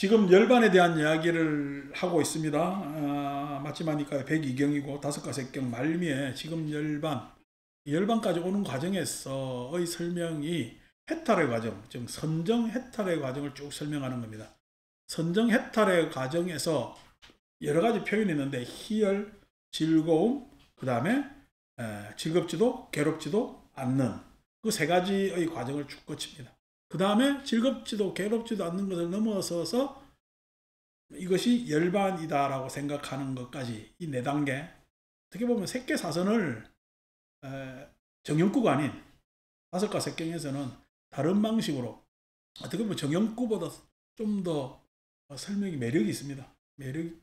지금 열반에 대한 이야기를 하고 있습니다. 마침 하니까 102경이고 5과 색경 말미에 지금 열반까지 오는 과정에서의 설명이 해탈의 과정, 즉 선정 해탈의 과정을 쭉 설명하는 겁니다. 선정 해탈의 과정에서 여러 가지 표현이 있는데 희열, 즐거움, 그 다음에 즐겁지도 괴롭지도 않는 그 세 가지의 과정을 쭉 거칩니다. 그 다음에 즐겁지도 괴롭지도 않는 것을 넘어서서 이것이 열반이다라고 생각하는 것까지 이 네 단계, 어떻게 보면 색계사선을 정형구가 아닌 5과 색경에서는 다른 방식으로 어떻게 보면 정형구보다 좀 더 설명이 매력이 있습니다. 매력이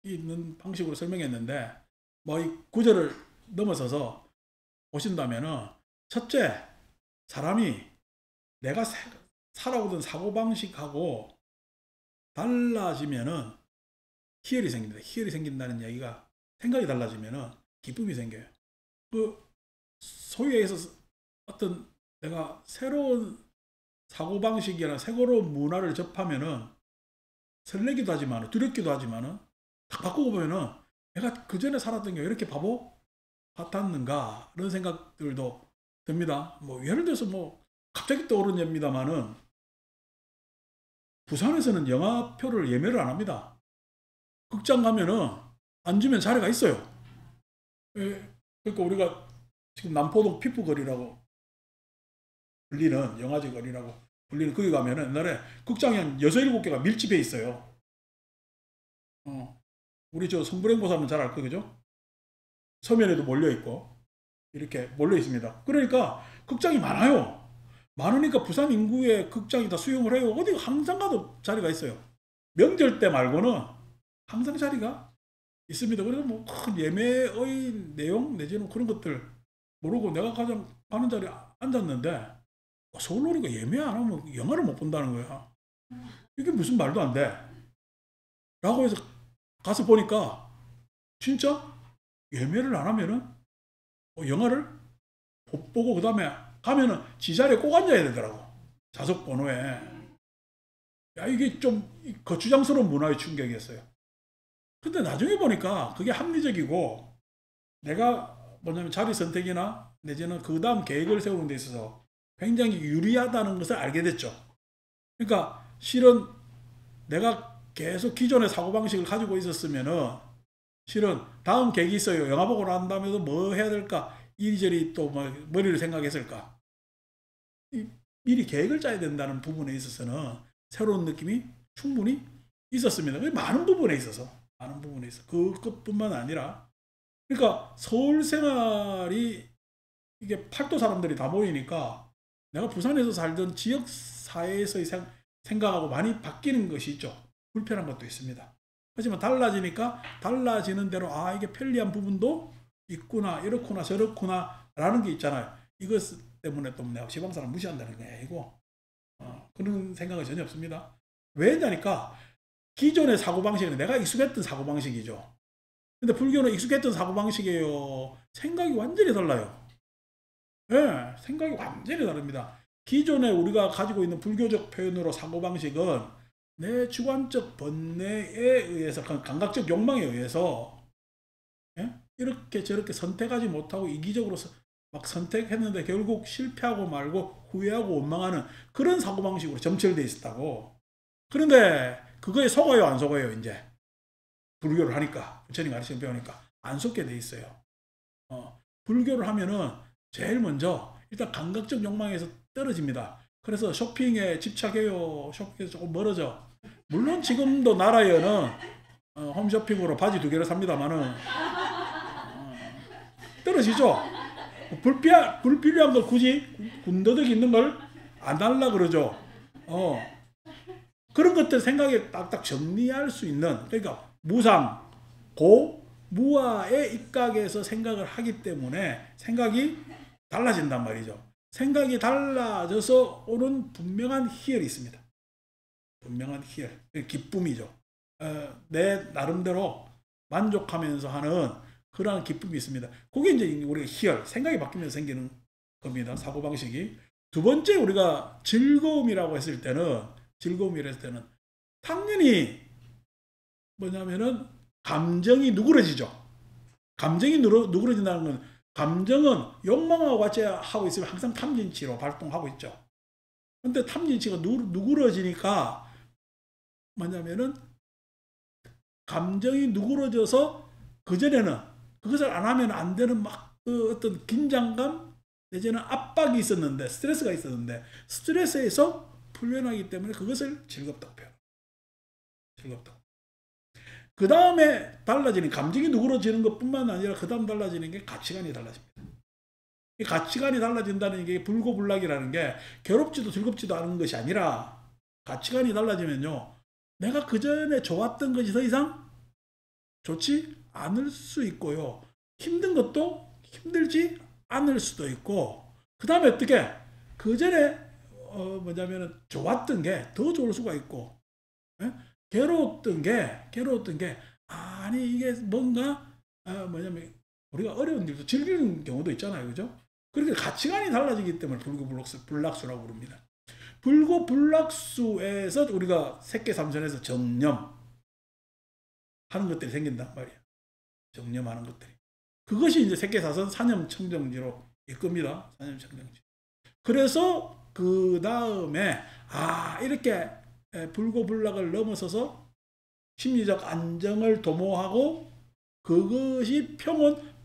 있는 방식으로 설명했는데 뭐 이 구절을 넘어서서 보신다면은 첫째, 사람이 내가 살아오던 사고방식하고 달라지면은 희열이 생깁니다. 희열이 생긴다는 얘기가 생각이 달라지면은 기쁨이 생겨요. 그 소위 해서 어떤 내가 새로운 사고방식이나 새로운 문화를 접하면은 설레기도 하지만 두렵기도 하지만은 딱 바꾸고 보면은 내가 그 전에 살았던 게 왜 이렇게 바보 같았는가 이런 생각들도 듭니다. 뭐 예를 들어서 뭐 갑자기 떠오른 예입니다만은 부산에서는 영화표를 예매를 안 합니다. 극장 가면은 앉으면 자리가 있어요. 그러니까 우리가 지금 남포동 피프거리라고 불리는 영화제 거리라고 불리는 거기 가면은 옛날에 극장이 한 6, 7개가 밀집해 있어요. 우리 저 성불행보살은 잘 알 거죠? 서면에도 몰려 있고 이렇게 몰려 있습니다. 그러니까 극장이 많아요. 많으니까 부산 인구의 극장이 다 수용을 해요. 어디 항상 가도 자리가 있어요. 명절 때 말고는 항상 자리가 있습니다. 그래서 뭐 큰 예매의 내용 내지는 그런 것들 모르고 내가 가장 가는 자리에 앉았는데 서울 오니까 예매 안 하면 영화를 못 본다는 거야. 이게 무슨 말도 안 돼. 라고 해서 가서 보니까 진짜 예매를 안 하면은 영화를 못 보고 그 다음에 가면은 지자리에 꼭 앉아야 되더라고. 좌석 번호에. 야, 이게 좀 거추장스러운 문화의 충격이었어요. 근데 나중에 보니까 그게 합리적이고 내가 뭐냐면 자리 선택이나 내지는 그 다음 계획을 세우는 데 있어서 굉장히 유리하다는 것을 알게 됐죠. 그러니까 실은 내가 계속 기존의 사고방식을 가지고 있었으면은 실은 다음 계획이 있어요. 영화 보고 난 다음에도 뭐 해야 될까? 이리저리 또 뭐 머리를 생각했을까? 미리 계획을 짜야 된다는 부분에 있어서는 새로운 느낌이 충분히 있었습니다. 많은 부분에 있어서 그것뿐만 아니라 그러니까 서울 생활이 이게 팔도 사람들이 다 모이니까 내가 부산에서 살던 지역 사회에서의 생각하고 많이 바뀌는 것이 있죠. 불편한 것도 있습니다. 하지만 달라지니까 달라지는 대로 아 이게 편리한 부분도 있구나 이렇구나 저렇구나 라는 게 있잖아요. 이것 때문에 또 내가 지방사람 무시한다는 게 아니고 그런 생각은 전혀 없습니다. 왜냐니까 기존의 사고방식은 내가 익숙했던 사고방식이죠. 근데 불교는 익숙했던 사고방식이에요. 생각이 완전히 달라요. 네, 생각이 완전히 다릅니다. 기존에 우리가 가지고 있는 불교적 표현으로 사고방식은 내 주관적 번뇌에 의해서 감각적 욕망에 의해서 이렇게 저렇게 선택하지 못하고 이기적으로 막 선택했는데 결국 실패하고 말고 후회하고 원망하는 그런 사고방식으로 점철되어 있었다고. 그런데 그거에 속아요 안 속아요? 이제 불교를 하니까 부처님 가르치는 배우니까 안 속게 돼 있어요. 불교를 하면은 제일 먼저 일단 감각적 욕망에서 떨어집니다. 그래서 쇼핑에 집착해요. 쇼핑에서 조금 멀어져. 물론 지금도 나라에는 홈쇼핑으로 바지 2개를 삽니다만은 떨어지죠. 불필요한 걸 굳이 군더더기 있는 걸 안 달라 그러죠. 그런 것들 생각에 딱딱 정리할 수 있는 그러니까 무상, 고, 무아의 입각에서 생각을 하기 때문에 생각이 달라진단 말이죠. 생각이 달라져서 오는 분명한 희열이 있습니다. 분명한 희열, 기쁨이죠. 내 나름대로 만족하면서 하는 그러한 기쁨이 있습니다. 그게 이제 우리가 희열, 생각이 바뀌면서 생기는 겁니다. 사고방식이. 두 번째 우리가 즐거움이라고 했을 때는 당연히 뭐냐면은 감정이 누그러지죠. 감정이 누그러진다는 건, 감정은 욕망하고 같이 하고 있으면 항상 탐진치로 발동하고 있죠. 근데 탐진치가 누그러지니까 뭐냐면은 감정이 누그러져서 그전에는 그것을 안 하면 안 되는 막 그 어떤 긴장감 내지는 압박이 있었는데, 스트레스가 있었는데, 스트레스에서 풀려나기 때문에 그것을 즐겁다고 표현해요. 즐겁다고. 그 다음에 달라지는, 감정이 누그러지는 것뿐만 아니라 그 다음 달라지는 게 가치관이 달라집니다. 이 가치관이 달라진다는 게, 불고불락이라는 게 괴롭지도 즐겁지도 않은 것이 아니라, 가치관이 달라지면요, 내가 그전에 좋았던 것이 더 이상 좋지 않을 수 있고요, 힘든 것도 힘들지 않을 수도 있고, 그 다음에 어떻게 그전에 뭐냐면 좋았던 게 더 좋을 수가 있고, 예? 괴로웠던 게 아니 이게 뭔가 뭐냐면 우리가 어려운 일도 즐기는 경우도 있잖아요, 그죠? 그렇게 가치관이 달라지기 때문에 불고불락수라고 부릅니다. 불고불락수에서 우리가 색계삼선에서 정념 하는 것들이 생긴단 말이야. 정념하는 것들이. 그것이 이제 색계사선 사념청정지로 이끕니다. 사념청정지. 그래서 그 다음에 이렇게 불고불락을 넘어서서 심리적 안정을 도모하고 그것이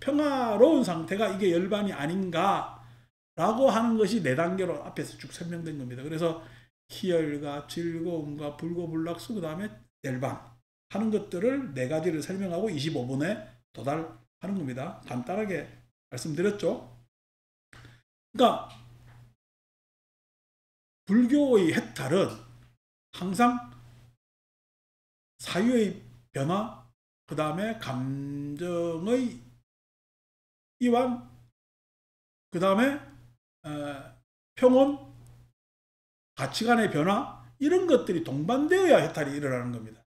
평화로운 상태가 이게 열반이 아닌가라고 하는 것이 4단계로 앞에서 쭉 설명된 겁니다. 그래서 희열과 즐거움과 불고불락수, 그 다음에 열반 하는 것들을 4가지를 설명하고 25분에 도달하는 겁니다. 간단하게 말씀드렸죠. 그러니까 불교의 해탈은 항상 사유의 변화, 그 다음에 감정의 이완, 그 다음에 평온, 가치관의 변화, 이런 것들이 동반되어야 해탈이 일어나는 겁니다.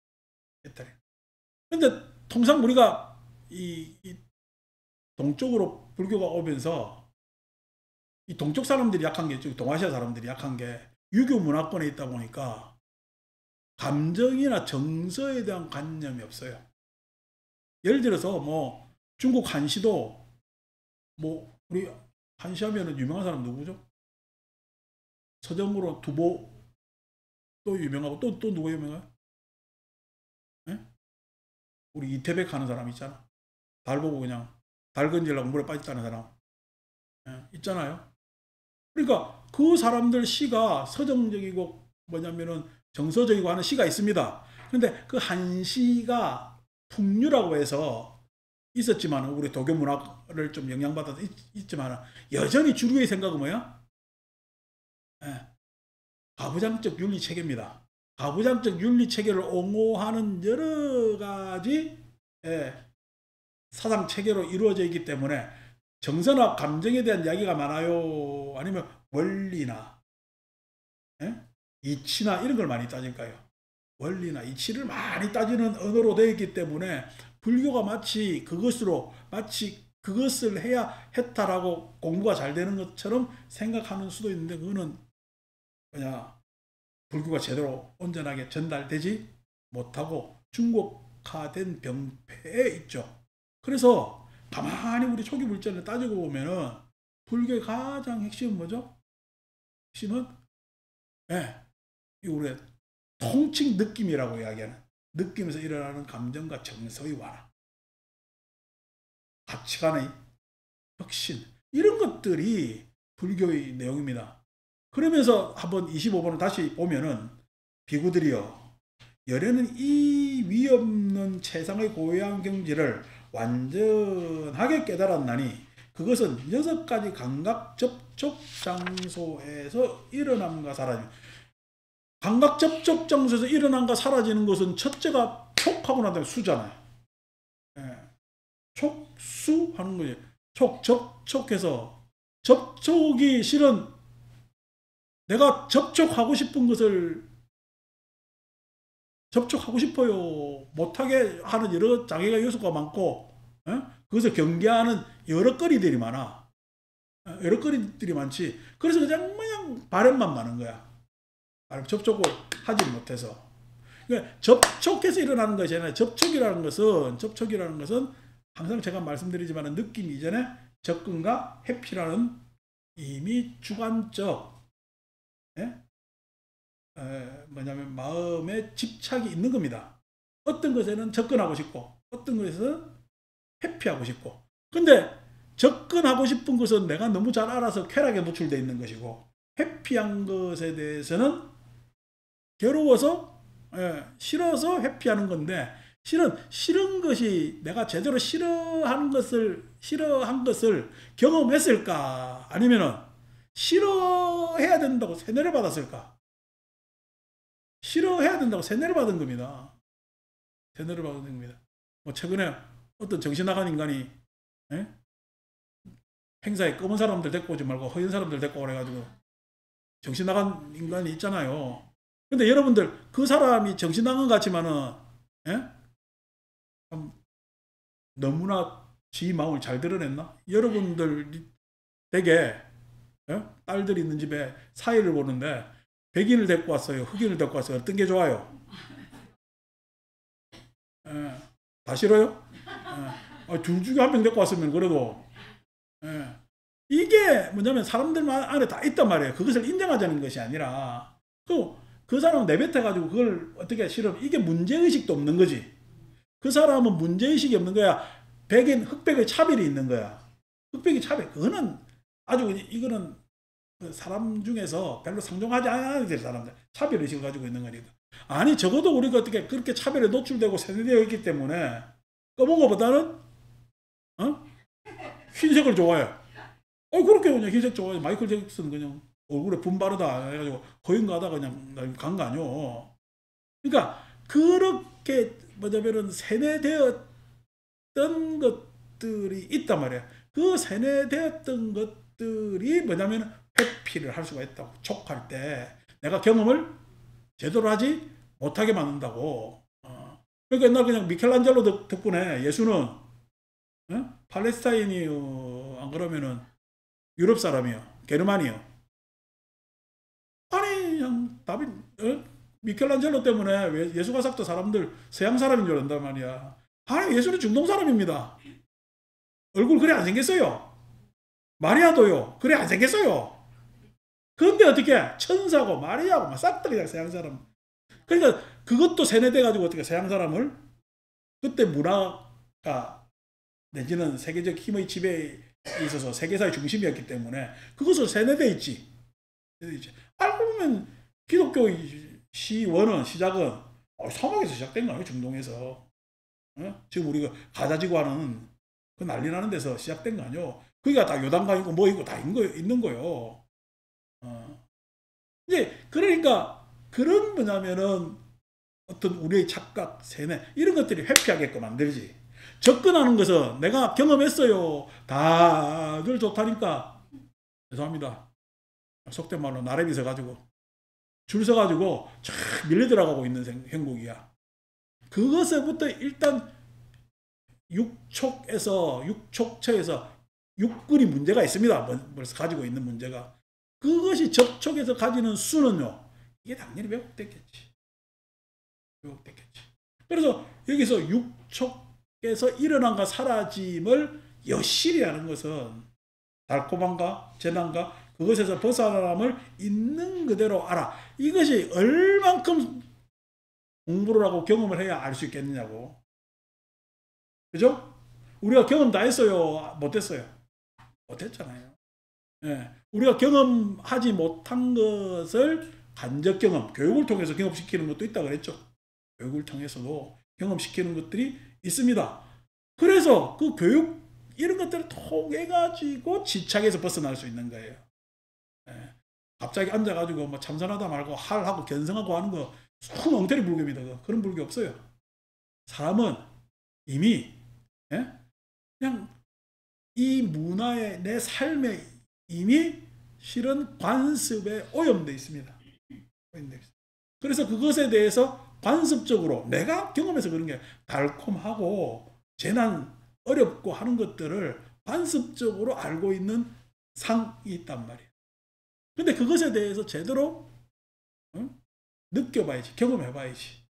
해탈이. 근데 통상 우리가 이 동쪽으로 불교가 오면서 이 동쪽 사람들이 약한 게, 동아시아 사람들이 약한 게 유교 문화권에 있다 보니까 감정이나 정서에 대한 관념이 없어요. 예를 들어서 뭐 중국 한시도, 뭐 우리 한시 하면은 유명한 사람 누구죠? 서정으로 두보 또 유명하고, 또 누구 유명해요? 네? 우리 이태백 하는 사람 있잖아. 달 보고 그냥 달 건지려고 물에 빠졌다는 사람 있잖아요. 그러니까 그 사람들 시가 서정적이고 뭐냐면은 정서적이고 하는 시가 있습니다. 그런데 그 한시가 풍류라고 해서 있었지만, 우리 도교 문화를 좀 영향받아서 있지만, 여전히 주류의 생각은 뭐야? 가부장적 윤리 체계입니다. 가부장적 윤리 체계를 옹호하는 여러 가지 사상 체계로 이루어져 있기 때문에 정서나 감정에 대한 이야기가 많아요? 아니면 원리나 이치나 이런 걸 많이 따질까요? 원리나 이치를 많이 따지는 언어로 되어 있기 때문에 불교가 마치 그것을 해야 해탈하고 공부가 잘 되는 것처럼 생각하는 수도 있는데, 그거는 그냥 불교가 제대로 온전하게 전달되지 못하고 중국화된 병폐에 있죠. 그래서 가만히 우리 초기 불전을 따지고 보면은 불교의 가장 핵심은 뭐죠? 핵심은 우리가 통칭 느낌이라고 이야기하는, 느낌에서 일어나는 감정과 정서의 완화, 가치관의 혁신, 이런 것들이 불교의 내용입니다. 그러면서 한번 25번을 다시 보면은, 비구들이여, 열애는 이 위없는 최상의 고유한 경지를 완전하게 깨달았나니 그것은 6가지 감각 접촉 장소에서 일어남과 사라짐. 감각 접촉 장소에서 일어남과 사라지는 것은 첫째가 촉하고 난 다음에 수잖아요. 촉수 하는 거지. 접촉해서, 접촉이 실은 내가 접촉하고 싶은 것을 접촉하고 싶어요. 못하게 하는 여러 장애가 요소가 많고, 그것을 경계하는 여러 거리들이 많아. 여러 거리들이 많지. 그래서 그냥 바람만 많은 거야. 접촉을 하지 못해서. 그러니까 접촉해서 일어나는 것이잖아요. 접촉이라는 것은 항상 제가 말씀드리지만 느낌 이전에 접근과 회피라는 이미 주관적 뭐냐면 마음에 집착이 있는 겁니다. 어떤 것에는 접근하고 싶고 어떤 것에는 회피하고 싶고. 근데 접근하고 싶은 것은 내가 너무 잘 알아서 쾌락에 노출되어 있는 것이고, 회피한 것에 대해서는 괴로워서 싫어서 회피하는 건데, 싫은 것이 내가 제대로 싫어한 것을 경험했을까? 아니면은 싫어해야 된다고 세뇌를 받았을까? 싫어해야 된다고 세뇌를 받은 겁니다. 세뇌를 받은 겁니다. 뭐 최근에 어떤 정신 나간 인간이 행사에 검은 사람들 데리고 오지 말고 허연 사람들 데리고 오래가지고 정신 나간 인간이 있잖아요. 근데 여러분들 그 사람이 정신 나간 것 같지만은 참 너무나 지 마음을 잘 드러냈나? 여러분들 댁에 딸들이 있는 집에 사이를 보는데 백인을 데리고 왔어요, 흑인을 데리고 왔어요. 어떤 게 좋아요? 다 싫어요? 둘 중에 한 명 데리고 왔으면 그래도 이게 뭐냐면 사람들 안에 다 있단 말이에요. 그것을 인정하자는 것이 아니라 그 사람은 내뱉어가지고 그걸 어떻게 싫으면 이게 문제의식도 없는 거지. 그 사람은 문제의식이 없는 거야. 백인, 흑백의 차별이 있는 거야. 흑백의 차별. 그거는 아주 이거는 사람 중에서 별로 상종하지 않아야 될 사람들. 차별의식을 가지고 있는 거니까. 아니 적어도 우리가 어떻게 그렇게 차별에 노출되고 세뇌되어 있기 때문에 검은 것보다는 흰색을 좋아해. 그렇게 그냥 흰색 좋아해. 마이클 잭슨 그냥 얼굴에 분바르다 해가지고 허용가하다 그냥 간 거 아니오. 그러니까 그렇게 뭐냐면은 세뇌되었던 것들이 있단 말이야. 그 세뇌되었던 것들이 뭐냐면 회피를 할 수가 있다고. 촉할 때 내가 경험을 제대로 하지 못하게 만든다고. 그러니까 옛날 그냥 미켈란젤로 덕분에 예수는 팔레스타인이요, 안 그러면은 유럽 사람이요, 게르만이요. 아니 그냥 미켈란젤로 때문에 예수가 삭도 사람들 서양 사람인 줄 안단 말이야. 아니 예수는 중동 사람입니다. 얼굴 그래 안 생겼어요. 마리아도요 그래 안 생겼어요. 그런데 어떻게 천사고 마리아고 싹 다 그냥 서양 사람. 그러니까 그것도 세뇌돼 가지고 어떻게 서양 사람을 그때 문화가 내지는 세계적 힘의 지배에 있어서 세계사의 중심이었기 때문에 그것을 세뇌돼 있지. 알고 보면 기독교 시원은 시작은 사막에서 시작된 거 아니에요. 중동에서. 지금 우리가 가자지구 하는 그 난리 나는 데서 시작된 거 아니에요. 그게 다 요단강이고 뭐 있고 다 있는 거예요. 이제 그러니까 그런 뭐냐면은 어떤 우리의 착각, 세뇌 이런 것들이 회피하게끔 만들지. 접근하는 것은 내가 경험했어요. 다들 좋다니까. 죄송합니다. 속된 말로 나래비 서가지고 줄 서가지고 쫙 밀려들어가고 있는 행복이야. 그것에부터 일단 육촉처에서 육근이 문제가 있습니다. 벌써 가지고 있는 문제가. 그것이 접촉에서 가지는 수는요. 이게 당연히 왜곡됐겠지. 그래서 여기서 육촉에서 일어난과 사라짐을 여실히 하는 것은 달콤함과 재난과 그것에서 벗어남을 있는 그대로 알아. 이것이 얼만큼 공부를 하고 경험을 해야 알 수 있겠느냐고. 그죠? 우리가 경험 다 했어요? 못했어요? 못했잖아요. 우리가 경험하지 못한 것을 간접 경험, 교육을 통해서 경험시키는 것도 있다고 그랬죠. 교육을 통해서도 경험시키는 것들이 있습니다. 그래서 그 교육 이런 것들을 통해 가지고 집착에서 벗어날 수 있는 거예요. 갑자기 앉아가지고 뭐 참선하다 말고 할하고 견성하고 하는 거 쑥 엉터리 불교입니다. 그런 불교 없어요. 사람은 이미 그냥 이 문화에 내 삶에 이미 실은 관습에 오염되어 있습니다. 그래서 그것에 대해서 관습적으로 내가 경험해서 그런 게 달콤하고 재난 어렵고 하는 것들을 관습적으로 알고 있는 상이 있단 말이에요. 근데 그것에 대해서 제대로 느껴봐야지, 경험해봐야지.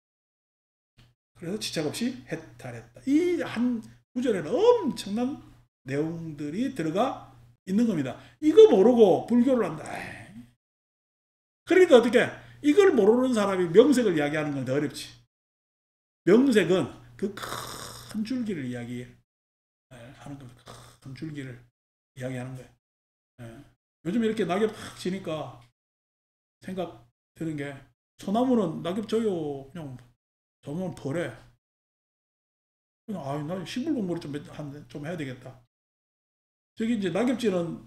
그래서 지책 없이 해탈했다. 이 한 구절에는 엄청난 내용들이 들어가 있는 겁니다. 이거 모르고 불교를 한다. 그러니까 어떻게 이걸 모르는 사람이 명색을 이야기하는 건 더 어렵지. 명색은 그 큰 줄기를 이야기하는 겁니다. 큰 줄기를 이야기하는 거예요. 예. 요즘 이렇게 낙엽 확 지니까 생각 드는 게 소나무는 낙엽 져요. 그냥 저면 버려. 그냥 나 식물 공부를 좀 해야 되겠다. 저기 이제 낙엽지는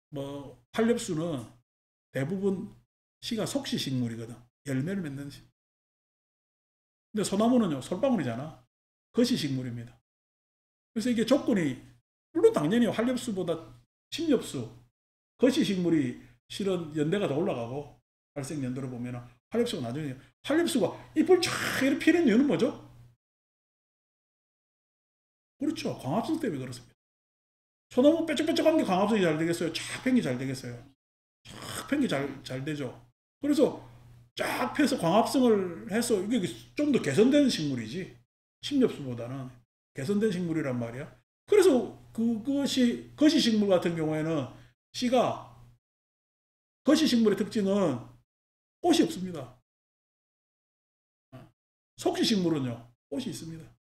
뭐 활엽수는 대부분 씨가 속시식물이거든. 열매를 맺는 식. 근데 소나무는요 솔방울이잖아. 거시식물입니다. 그래서 이게 조건이 물론 당연히 활엽수보다 침엽수, 거시식물이 실은 연대가 더 올라가고 발생 연도를 보면 활엽수가 나중에 활엽수가 잎을 쫙 이렇게 피는 이유는 뭐죠? 그렇죠. 광합성 때문에 그렇습니다. 소나무 뾰족뾰족한 게 광합성이 잘 되겠어요? 쫙 pen 게 잘 되겠어요? 쫙 pen 게 잘 되죠. 그래서 쫙 펴서 광합성을 해서 이게 좀 더 개선된 식물이지. 침엽수보다는 개선된 식물이란 말이야. 그래서 그것이 거시식물 같은 경우에는 씨가 거시식물의 특징은 꽃이 없습니다. 속시식물은요 꽃이 있습니다.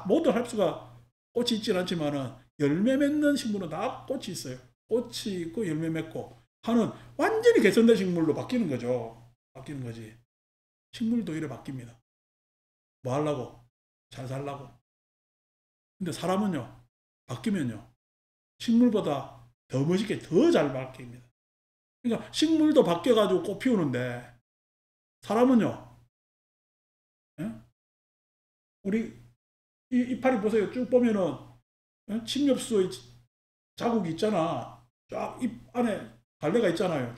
모든 활수가 꽃이 있지는 않지만은 열매 맺는 식물은 다 꽃이 있어요. 꽃이 있고 열매 맺고 하는 완전히 개선된 식물로 바뀌는 거죠. 바뀌는 거지. 식물도 이래 바뀝니다. 뭐 하려고? 잘 살라고. 근데 사람은요 바뀌면요 식물보다 더 멋있게 더 잘 바뀝니다. 그러니까 식물도 바뀌어가지고 꽃 피우는데 사람은요 예? 우리 이파리 보세요. 쭉 보면은 침엽수의 자국이 있잖아. 쫙 잎 안에 갈래가 있잖아요.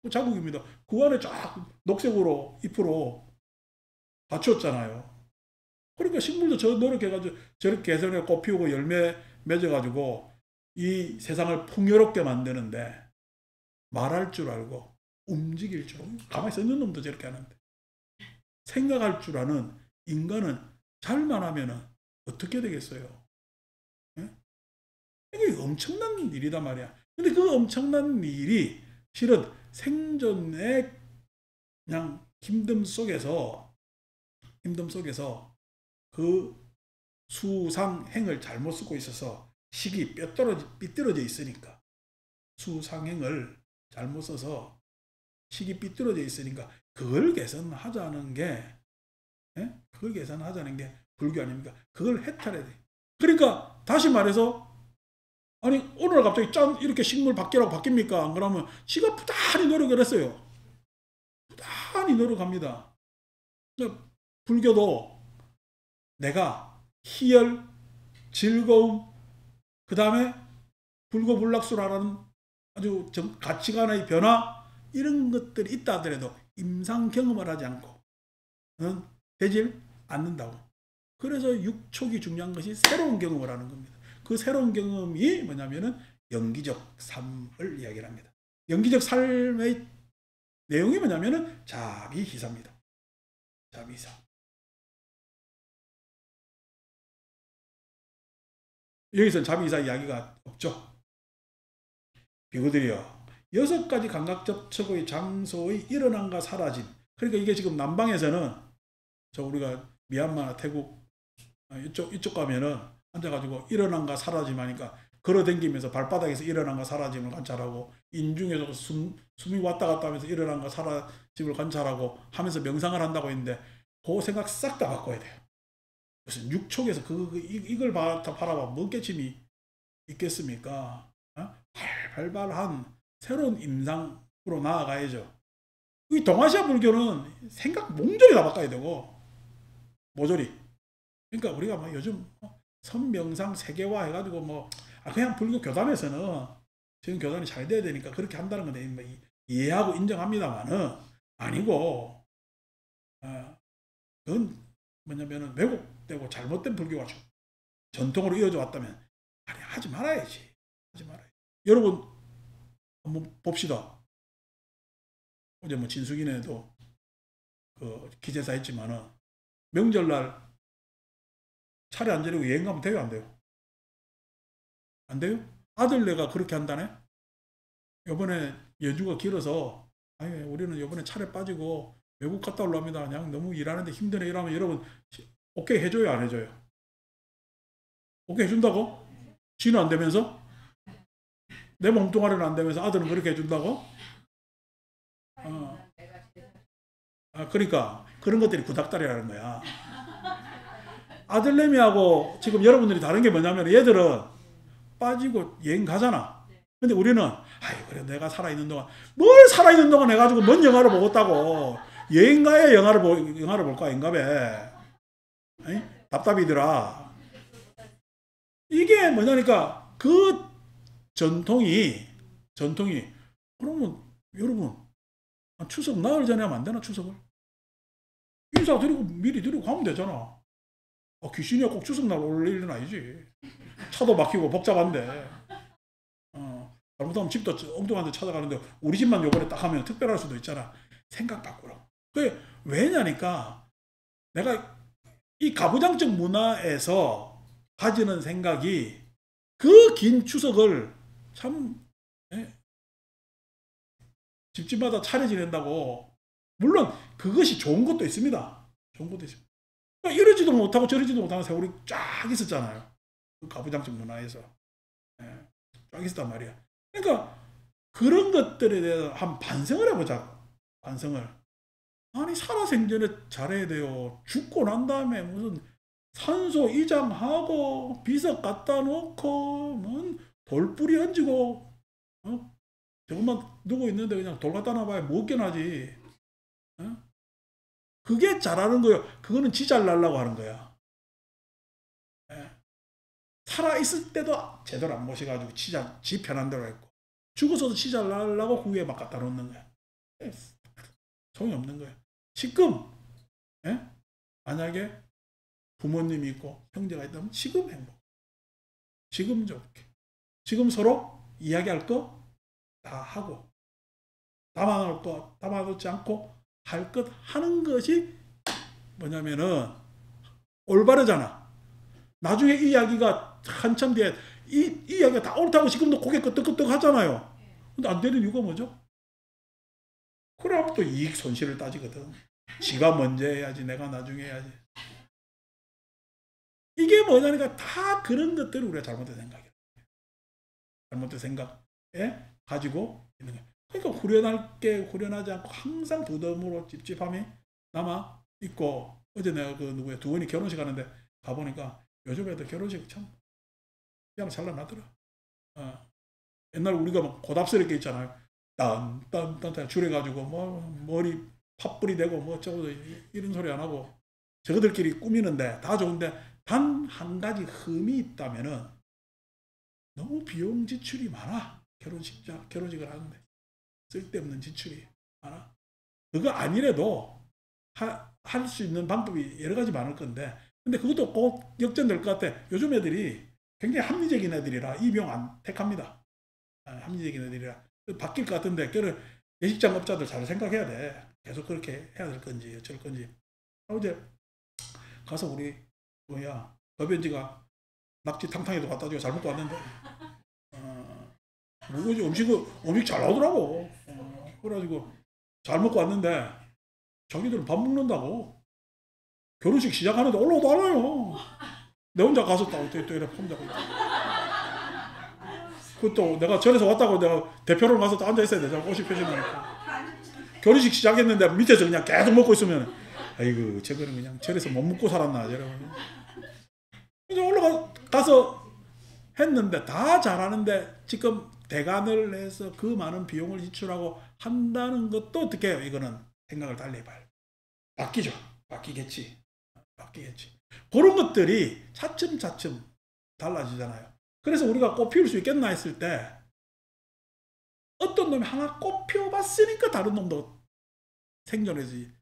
그 자국입니다. 그 안에 쫙 녹색으로 잎으로 받쳤잖아요. 그러니까 식물도 저 노력해가지고 저렇게 개선해 꽃 피우고 열매 맺어가지고 이 세상을 풍요롭게 만드는데 말할 줄 알고 움직일 줄 알고 가만히 서 있는 놈도 저렇게 하는데 생각할 줄 아는 인간은 잘만 하면 어떻게 되겠어요? 예? 이게 엄청난 일이단 말이야. 근데 그 엄청난 일이 실은 생존의 그냥 힘듦 속에서 그 수상행을 잘못 쓰고 있어서 식이 삐뚤어져 있으니까 수상행을 잘못 써서 식이 삐뚤어져 있으니까 그걸 개선하자는 게 그걸 개선하자는 게 불교 아닙니까? 그걸 해탈해야 돼. 그러니까 다시 말해서 아니 오늘 갑자기 짠 이렇게 식물 바뀌라고 바뀝니까? 안 그러면 지가 부단히 노력을 했어요. 부단히 노력합니다. 불교도 내가 희열, 즐거움, 그 다음에 불고불락수라는 아주 가치관의 변화 이런 것들이 있다 하더라도 임상 경험을 하지 않고 되질 않는다고. 그래서 육촉이 중요한 것이 새로운 경험을 하는 겁니다. 그 새로운 경험이 뭐냐면은 영기적 삶을 이야기를 합니다. 영기적 삶의 내용이 뭐냐면은 자비희사입니다. 자비희사. 여기서는 자비희사 이야기가 없죠. 비구들이여 6가지 감각 접촉의 장소의 일어남과 사라짐. 그러니까 이게 지금 남방에서는 저 우리가 미얀마나 태국 이쪽 가면은 앉아가지고 일어남과 사라짐 하니까 걸어다니면서 발바닥에서 일어남과 사라짐을 관찰하고 인중에서 숨이 왔다 갔다 하면서 일어남과 사라짐을 관찰하고 하면서 명상을 한다고 했는데 그 생각 싹 다 바꿔야 돼요. 무슨 육촉에서 이걸 바라봐 뭔 깨침이 있겠습니까? 발발한 새로운 임상으로 나아가야죠. 이 동아시아 불교는 생각 몽졸이 다 바꿔야 되고 모조리. 그러니까 우리가 뭐 요즘 선명상 세계화 해가지고 뭐 그냥 불교 교단에서는 지금 교단이 잘 돼야 되니까 그렇게 한다는 건 뭐 이해하고 인정합니다만은 아니고 그건 뭐냐면은 왜곡되고 잘못된 불교가 전통으로 이어져 왔다면 아니 하지 말아야지. 하지 말아야지. 여러분 한번 봅시다. 어제 뭐 진숙이네도 그 기재사 했지만은 명절날 차례 안 지내고 여행 가면 돼요, 안 돼요? 안 돼요? 아들네가 그렇게 한다네? 요번에 연주가 길어서, 아니, 우리는 요번에 차례 빠지고 외국 갔다 올랍니다. 그냥 너무 일하는데 힘드네. 이러면 여러분, 오케이 해줘요, 안 해줘요? 오케이 해준다고? 지는 안 되면서? 내 몸뚱아리는 안 되면서 아들은 그렇게 해준다고? 어. 그러니까 그런 것들이 구닥다리라는 거야. 아들내미하고 지금 여러분들이 다른 게 뭐냐면 얘들은 빠지고 여행 가잖아. 근데 우리는 아이 그래 내가 살아있는 동안 뭘 살아있는 동안 해가지고 뭔 영화를 보고 있다고 여행 가야 영화를 볼까 인가배. 답답이더라. 이게 뭐냐니까 그 전통이 그러면 여러분 추석 나흘 전에 하면 안 되나 추석을? 인사드리고 미리 드리고 가면 되잖아. 귀신이야 꼭 추석날 올 일은 아니지. 차도 막히고 복잡한데. 잘못하면 집도 엉뚱한 데 찾아가는데 우리 집만 요번에 딱 하면 특별할 수도 있잖아. 생각 바꾸라고. 그게 왜냐니까 내가 이 가부장적 문화에서 가지는 생각이 그 긴 추석을 참 집집마다 차례 지낸다고. 물론 그것이 좋은 것도 있습니다. 좋은 것도 있습니다. 이러지도 못하고 저러지도 못하는 세월이 쫙 있었잖아요. 그 가부장적 문화에서. 쫙 있었단 말이야. 그러니까 그런 것들에 대해서 한 반성을 해보자고. 반성을. 아니 살아생전에 잘해야 돼요. 죽고 난 다음에 무슨 산소 이장하고 비석 갖다 놓고 뭔 돌뿌리 얹고 저것만 누고 있는데 그냥 돌 갖다 놔봐야 못 견하지. 그게 잘하는 거예요. 그거는 지 잘나려고 하는 거야. 살아있을 때도 제대로 안 모셔가지고 지 편한 대로 했고 죽어서도 지 잘나려고 그 위에 막 갖다 놓는 거야. 소용이 없는 거야. 지금 만약에 부모님이 있고 형제가 있다면 지금 행복. 지금 좋게. 지금 서로 이야기할 거 다 하고 담아놓을 거 담아놓지 않고 할 것 하는 것이 뭐냐면은 올바르잖아. 나중에 이 이야기가 한참 뒤에 이 이야기가 다 옳다고 지금도 고개 끄덕끄덕 하잖아요. 근데 안 되는 이유가 뭐죠? 그럼 또 이익 손실을 따지거든. 지가 먼저 해야지 내가 나중에 해야지. 이게 뭐냐니까 다 그런 것들을 우리가 잘못된 생각이야. 잘못된 생각에 가지고 있는 거야. 그러니까 후련하지 않고 항상 부담으로 찝찝함이 남아 있고. 어제 내가 그 누구야 두 분이 결혼식 하는데 가보니까 요즘 애들 결혼식 참 그냥 잘 나더라. 옛날 우리가 막 고답스럽게 있잖아요. 딴딴딴 줄여가지고 뭐 머리 팥불이 되고 뭐 어쩌고 이런 소리 안 하고 저거들끼리 꾸미는데 다 좋은데 단 한 가지 흠이 있다면은 너무 비용 지출이 많아. 결혼식을 하는데 쓸데없는 지출이 많아. 그거 아니래도 할 수 있는 방법이 여러 가지 많을 건데 근데 그것도 꼭 역전될 것 같아. 요즘 애들이 굉장히 합리적인 애들이라 이 비용 안 택합니다. 합리적인 애들이라 바뀔 것 같은데 그걸 예식장업자들 잘 생각해야 돼. 계속 그렇게 해야 될 건지 어쩔 건지. 어제 가서 우리 더변지가 낙지 탕탕이도 갖다 주고 잘 먹고 왔는데 뭐지 음식 잘 나오더라고. 그래가지고 잘 먹고 왔는데 자기들은 밥 먹는다고 결혼식 시작하는데 올라오도 않아요. 내 혼자 가서 또 이렇게 혼자 그것도 내가 절에서 왔다고 내가 대표로 가서 또 앉아있어야 되잖아. 옷이 펴진다니까. 결혼식 시작했는데 밑에서 그냥 계속 먹고 있으면 아이고 저거는 그냥 절에서 못 먹고 살았나 여러분. 이제 올라가서 했는데 다 잘하는데 지금 대관을 해서 그 많은 비용을 지출하고 한다는 것도 어떻게 해요? 이거는 생각을 달리 해봐요. 바뀌죠. 바뀌겠지. 그런 것들이 차츰차츰 달라지잖아요. 그래서 우리가 꽃 피울 수 있겠나 했을 때 어떤 놈이 하나 꽃 피워봤으니까 다른 놈도 생존해지.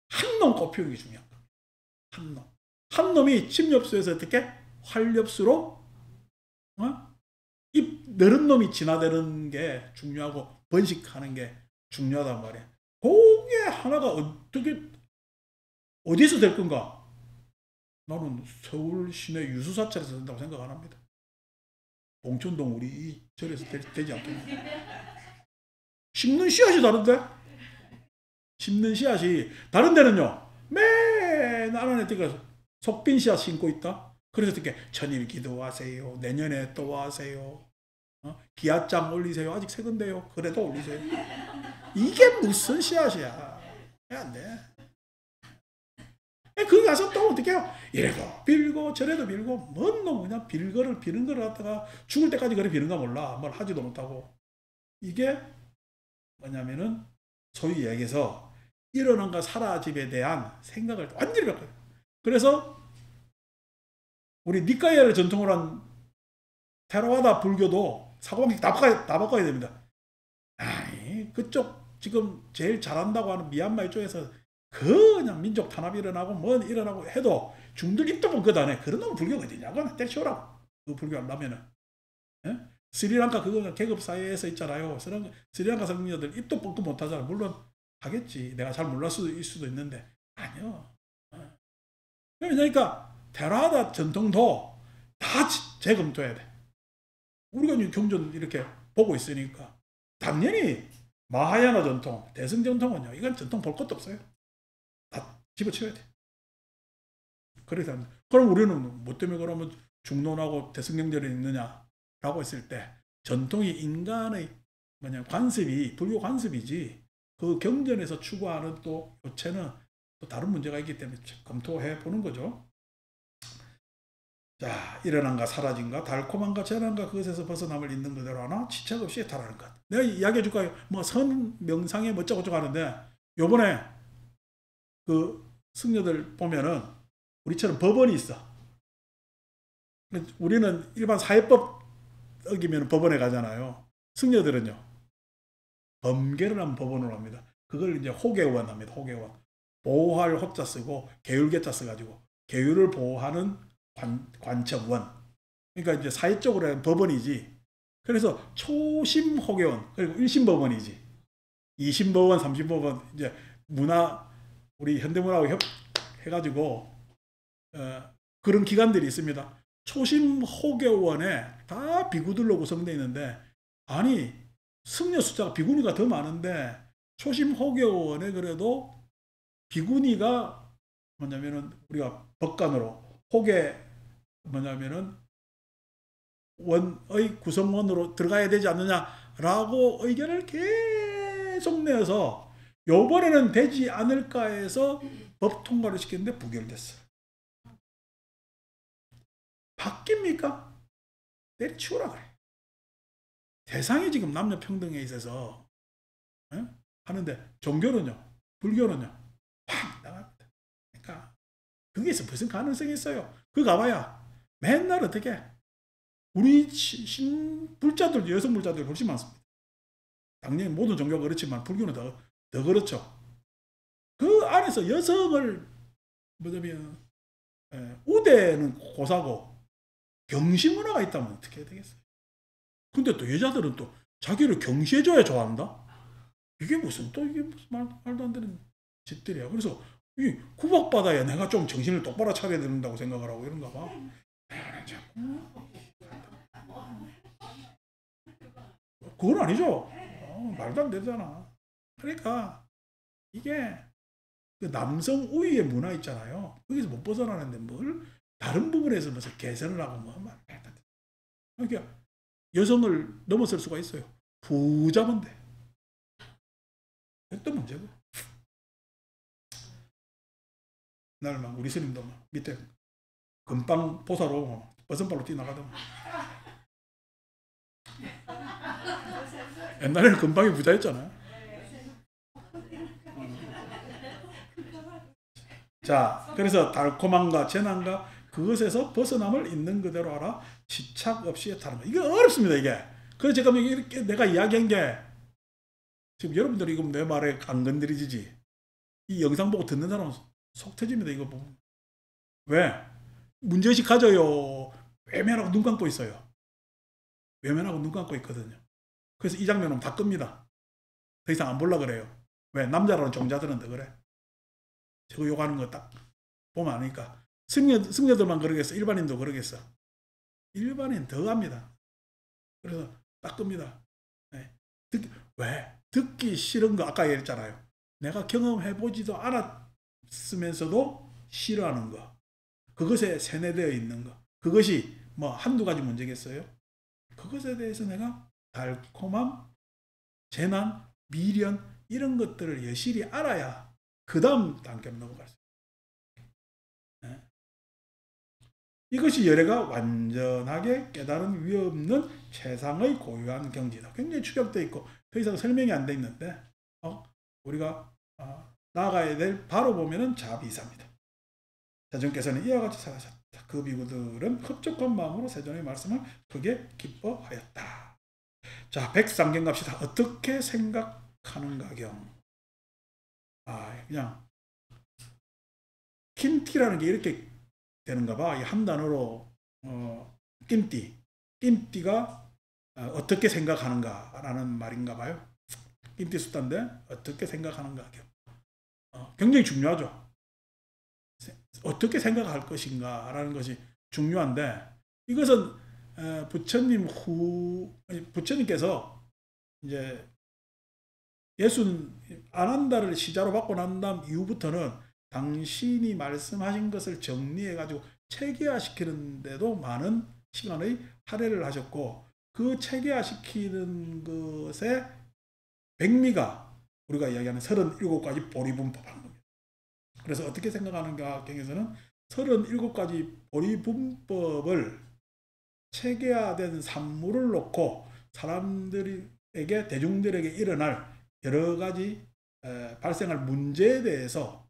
한 놈 꽃 피우는 게 중요한 거야. 한 놈. 한 놈이 침엽수에서 어떻게 활엽수로 이 너른 놈이 진화되는 게 중요하고 번식하는 게 중요하단 말이야. 그게 하나가 어떻게 어디서 될 건가? 나는 서울 시내 유수사찰에서 된다고 생각 안 합니다. 봉천동 우리 이 절에서 되지 않겠나? 심는 씨앗이 다른데? 심는 씨앗이 다른 데는요. 맨 안에 뜨가 속빈 씨앗 심고 있다. 그래서 어떻게 천일 기도하세요. 내년에 또 하세요. 기아장 올리세요. 아직 새건데요. 그래도 올리세요. 이게 무슨 씨앗이야. 안 돼. 거기 가서 또 어떻게 해요? 이래도 빌고 저래도 빌고 뭔 놈 그냥 비는 거를 갖다가 죽을 때까지 그래 비는가 몰라. 뭘 하지도 못하고. 이게 뭐냐면은 소위 얘기해서 일어난과 사라짐에 대한 생각을 완전히 바꿔요. 그래서 우리 니카이아를 전통으로 한 테라와다 불교도 사고방식 다 바꿔야 됩니다. 아니 그쪽 지금 제일 잘한다고 하는 미얀마 이쪽에서 그냥 민족 탄압이 일어나고 뭔 일어나고 해도 중들 입도 못 거다네. 그런 놈은 불교가 어디냐고 때려치우라고. 그 불교 하려면은. 예? 스리랑카 그거 계급 사회에서 있잖아요. 스리랑카 성민들 입도 뻥끗 못 하잖아. 물론 하겠지. 내가 잘 몰랐을 수도 있는데 아니요. 그러니까 테라와다 전통도 다 재검토해야 돼. 우리가 경전 이렇게 보고 있으니까 당연히 마하야나 전통, 대승 전통은요. 이건 전통 볼 것도 없어요. 다 집어치워야 돼. 그래서 그럼 우리는 뭐 때문에 그러면 중론하고 대승경전이 있느냐라고 했을 때 전통이 인간의 관습이 불교 관습이지 그 경전에서 추구하는 또 교체는 또 다른 문제가 있기 때문에 검토해 보는 거죠. 자, 일어난가 사라진가 달콤한가 재난가 그것에서 벗어남을 있는 그대로 하나 지착 없이 해탈하는 것. 내가 이야기해 줄까요? 뭐 선 명상에 뭐쩌고저쩌고 하는데 요번에 그 승려들 보면은 우리처럼 법원이 있어. 우리는 일반 사회법 어기면 법원에 가잖아요. 승려들은요. 범계를 하면 법원으로 합니다. 그걸 이제 호계원 합니다. 호계원. 보호할 호자 쓰고 계율계자 써가지고 계율을 보호하는 관청원. 그러니까 이제 사회적으로 하면 법원이지. 그래서 초심 호계원 그리고 1심 법원이지. 2심 법원, 3심 법원 이제 우리 현대문화하고 해가지고 그런 기관들이 있습니다. 초심 호계원에 다 비구들로 구성되어 있는데 아니 승려 숫자가 비구니가 더 많은데 초심 호계원에 그래도 비구니가 뭐냐면은 우리가 법관으로 호계 뭐냐면은 원의 구성원으로 들어가야 되지 않느냐라고 의견을 계속 내어서 요번에는 되지 않을까 해서 법 통과를 시켰는데 부결됐어요. 바뀝니까? 내리치우라 그래. 세상이 지금 남녀 평등에 있어서 하는데 종교는요, 불교는요, 확 나갑니다. 그러니까 거기에서 무슨 가능성이 있어요? 그거 가봐야 맨날 어떻게 우리 불자들도 여성 불자들이 훨씬 많습니다. 당연히 모든 종교가 그렇지만 불교는 더 그렇죠. 그 안에서 여성을 뭐냐면 우대는 고사고 경시문화가 있다면 어떻게 해야 되겠어요? 근데 또 여자들은 또 자기를 경시해줘야 좋아한다? 이게 무슨 말도 안 되는 짓들이야. 그래서 이 구박받아야 내가 좀 정신을 똑바로 차려야 된다고 생각을 하고 이런가 봐. 그건 아니죠. 말도 안 되잖아. 그러니까 이게 그 남성 우위의 문화 있잖아요. 거기서 못 벗어나는데 뭘 다른 부분에서 무슨 개선을 하고 뭐 그러니까 여성을 넘어설 수가 있어요. 부자면 돼. 그것도 문제고. 날 우리 스님도 밑에 금방 보사로 버선발로 뛰어나가더만. 옛날에는 금방이 부자였잖아요. 자, 그래서 달콤함과 재난과 그것에서 벗어남을 있는 그대로 하라. 집착 없이 다른 거. 이게 어렵습니다, 이게. 그래서 제가 이렇게 내가 이야기한 게 지금 여러분들이 이거 내 말에 안 건드리지. 이 영상 보고 듣는 사람은 속 터집니다, 이거 보면. 왜? 문제의식 가져요. 외면하고 눈 감고 있어요. 외면하고 눈 감고 있거든요. 그래서 이 장면은 다 끕니다. 더 이상 안 보려고 그래요. 왜? 남자라는 종자들은 더 그래. 저거 욕하는 거 딱 보면 아니까. 승려들만 그러겠어? 일반인도 그러겠어? 일반인 더 합니다. 그래서 딱 끕니다. 네. 왜? 듣기 싫은 거 아까 얘기했잖아요. 내가 경험해보지도 않았으면서도 싫어하는 거. 그것에 세뇌되어 있는 거. 그것이 뭐 한두 가지 문제겠어요? 그것에 대해서 내가 달콤함, 재난, 미련 이런 것들을 여실히 알아야 그 다음 단계로 넘어갈 수 있어요. 네. 이것이 열애가 완전하게 깨달은 위험 없는 최상의 고유한 경지다. 굉장히 추격되어 있고 더 이상 설명이 안 돼 있는데 우리가 나아가야 될 바로 보면은 자비사입니다. 세존께서는 이와 같이 살아셨다. 그 비구들은 흡족한 마음으로 세존의 말씀을 크게 기뻐하였다. 자, 103경 갑시다. 어떻게 생각하는가경. 그냥 킴티라는 게 이렇게 되는가 봐. 한 단어로 낌띠. 낌띠가 어떻게 생각하는가라는 말인가 봐요. 낌띠 숫자인데 어떻게 생각하는가. 굉장히 중요하죠. 어떻게 생각할 것인가라는 것이 중요한데 이것은 부처님께서 이제 예수는 아난다를 시자로 받고 난 다음 이후부터는 당신이 말씀하신 것을 정리해 가지고 체계화시키는데도 많은 시간의 할애를 하셨고 그 체계화시키는 것의 백미가 우리가 이야기하는 37가지 보리분법하는 겁니다. 그래서 어떻게 생각하는가 경에서는 37가지 보리분법을 체계화된 산물을 놓고 사람들에게 대중들에게 일어날 여러 가지 발생할 문제에 대해서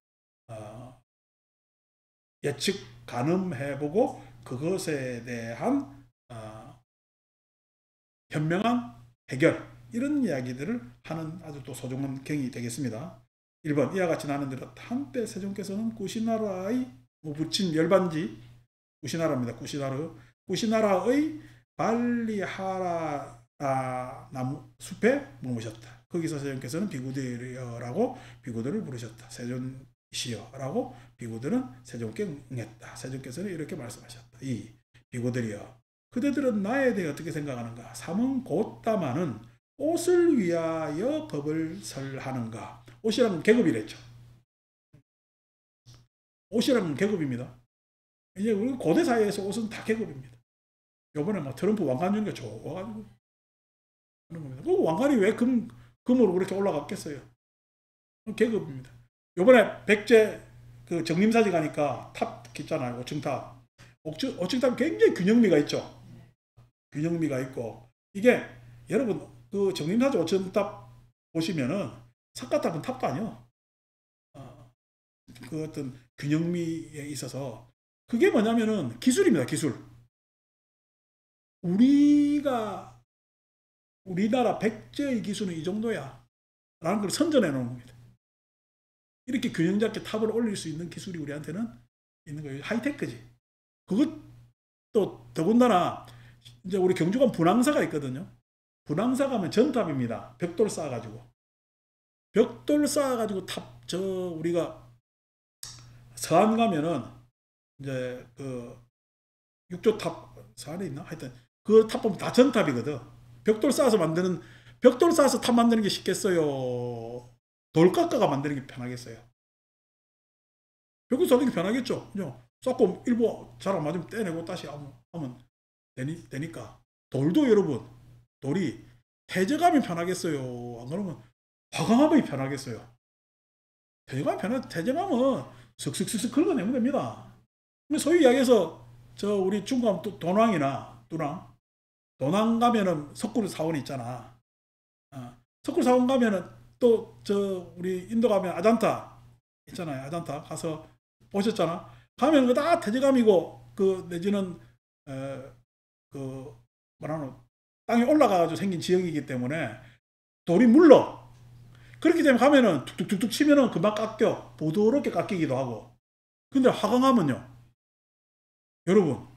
예측 가늠해보고 그것에 대한 현명한 해결 이런 이야기들을 하는 아주 또 소중한 경이 되겠습니다. 1번 이와 같이 나는 대로 한때 세종께서는 구시나라의 부친 열반지 구시나라입니다. 구시나라의 발리하라 나무 숲에 머무셨다. 거기서 세종께서는 비구들이여라고 비구들을 부르셨다. 세존이시여라고 비구들은 세종께 응했다. 세종께서는 이렇게 말씀하셨다. 이 비구들이여 그대들은 나에 대해 어떻게 생각하는가? 삼은 곧다마는 옷을 위하여 법을 설하는가? 옷이라는 계급이랬죠. 옷이라는 계급입니다. 이제 우리 고대 사회에서 옷은 다 계급입니다. 요번에 막 트럼프 왕관 주는 게 좋아가지고 하는 겁니다. 그 왕관이 왜 금으로 그렇게 올라갔겠어요? 계급입니다. 요번에 백제 그 정림사지 가니까 탑 있잖아요. 5층탑. 5층탑 굉장히 균형미가 있죠. 균형미가 있고 이게 여러분 그 정림사지 5층탑 보시면은 석가탑은 탑도 아니요. 그 어떤 균형미에 있어서 그게 뭐냐면은 기술입니다. 기술. 우리나라 백제의 기술은 이 정도야 라는 걸 선전해 놓은 겁니다. 이렇게 균형 잡게 탑을 올릴 수 있는 기술이 우리한테는 있는 거예요. 하이테크지. 그것도 더군다나 이제 우리 경주관 분황사가 있거든요. 분황사 가면 전탑입니다. 벽돌 쌓아가지고. 벽돌 쌓아가지고 우리가 서안 가면은 이제 그 육조탑 서안에 있나? 하여튼 그 탑 보면 다 전탑이거든. 벽돌 쌓아서 탑 만드는 게 쉽겠어요? 돌깎아가 만드는 게 편하겠어요? 벽돌 쌓는 게 편하겠죠? 그죠? 쌓고 일부 잘 안 맞으면 떼내고 다시 하면 되니까. 돌도 여러분, 돌이 태저감이 편하겠어요? 안 그러면 화강암이 편하겠어요? 태저감은 슥슥슥슥 긁어내면 됩니다. 소위 이야기해서 우리 중국 도낭이나 도낭 가면은 석굴 사원이 있잖아. 석굴 사원 가면은 또 우리 인도 가면 아잔타 있잖아요. 아잔타 가서 보셨잖아. 가면 그 다 태저감이고 그 내지는 그 뭐라노 땅에 올라가가지고 생긴 지역이기 때문에 돌이 물러. 그렇기 때문에 가면은 툭툭툭툭 치면은 금방 깎여. 부드럽게 깎이기도 하고. 근데 화강암은요. 여러분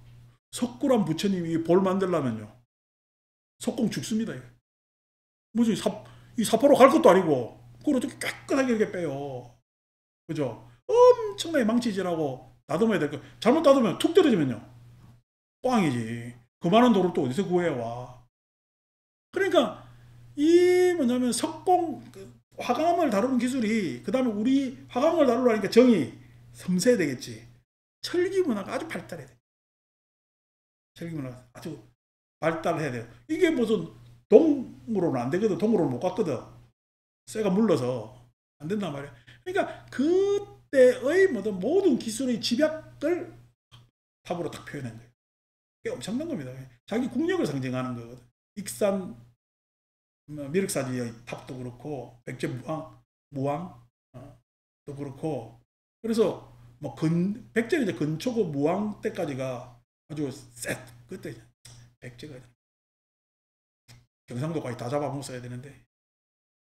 석굴암 부처님이 볼 만들려면요. 석공 죽습니다. 무슨 이 사포로 갈 것도 아니고 그걸 어떻게 깨끗하게 이렇게 빼요. 그죠? 엄청나게 망치질하고 다듬어야 될 거. 잘못 다듬으면 툭 떨어지면요. 꽝이지. 그 많은 돌을 또 어디서 구해와. 그러니까 이 뭐냐면 석공 화강암을 다루는 기술이, 그 다음에 우리 화강암을 다루려니까 정이 섬세해야 되겠지. 철기 문화가 아주 발달해야 돼. 철기 문화가 아주 발달해야 돼요. 이게 무슨 동으로는 안 되거든. 동으로는 못 갔거든. 쇠가 물러서 안 된단 말이야. 그러니까 그때의 모든 기술의 집약을 탑으로 딱 표현한 거예요. 이게 엄청난 겁니다. 자기 국력을 상징하는 거거든. 익산 미륵사지의 탑도 그렇고 백제무왕도 그렇고, 그래서 뭐 백제는 이제 근초고 무왕 때까지가 아주 그때 백제가 경상도까지 다 잡아먹었어야 되는데,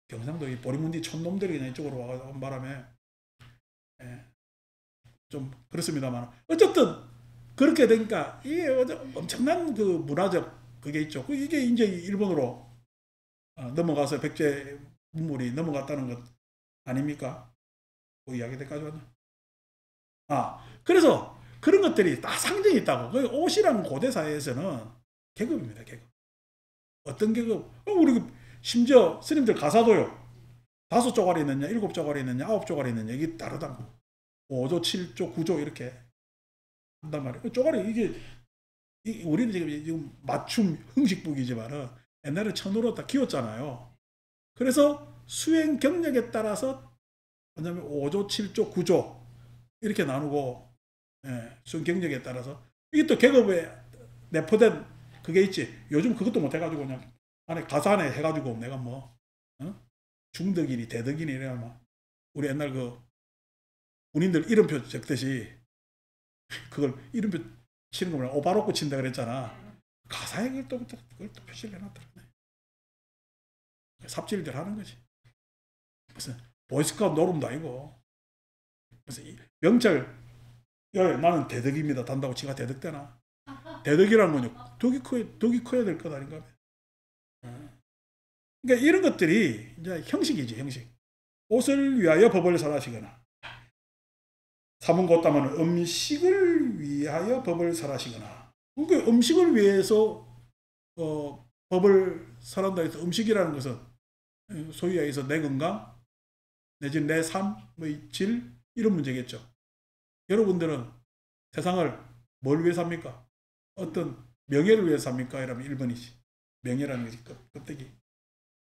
경상도 이 보리문디 촌놈들이 그냥 이쪽으로 와가지고 바람에 좀 그렇습니다만, 어쨌든 그렇게 되니까 이게 엄청난 그 문화적 그게 있죠. 이게 이제 일본으로 넘어가서 백제 문물이 넘어갔다는 것 아닙니까? 그 이야기 때까지 왔나? 그래서 그런 것들이 다 상징이 있다고. 그 옷이라는 고대 사회에서는 계급입니다, 계급. 어떤 계급? 우리 심지어 스님들 가사도요. 5조가리 있느냐, 7조가리 있느냐, 9조가리 있느냐, 이게 다르다고. 5조, 7조, 9조 이렇게 한단 말이에요. 쪼가리 우리는 지금 맞춤 흥식북이지만은 옛날에 천으로 다 키웠잖아요. 그래서 수행 경력에 따라서 뭐냐면 5조, 7조, 9조 이렇게 나누고, 수행 경력에 따라서 이게 또 계급에 내포된 그게 있지. 요즘 그것도 못 해가지고 그냥 안에 가사 안에 해가지고 내가 뭐 중덕이니 대덕이니 이래야 뭐 우리 옛날 그 군인들 이름표 적듯이 그걸 이름표 치는 거 뭐냐 오바로코 친다 그랬잖아. 가사에 그걸 또 표시를 해놨더라네. 삽질들 하는 거지. 무슨 보이스카우트 노름도 아니고 무슨 명찰 나는 대덕입니다 단다고 지가 대덕되나. 대덕이라는 건요 덕이 커야 될 것 아닌가. 그러니까 이런 것들이 이제 형식이지, 형식. 옷을 위하여 법을 설하시거나, 사문고따마는 음식을 위하여 법을 설하시거나. 그러니까 음식을 위해서 법을 설한다 해서 음식이라는 것은 소위 얘기해서 내 건강 내지는 내 삶의 질 이런 문제겠죠. 여러분들은 세상을 뭘 위해 삽니까? 어떤 명예를 위해 삽니까? 이러면 1번이지. 명예라는 것이 껍데기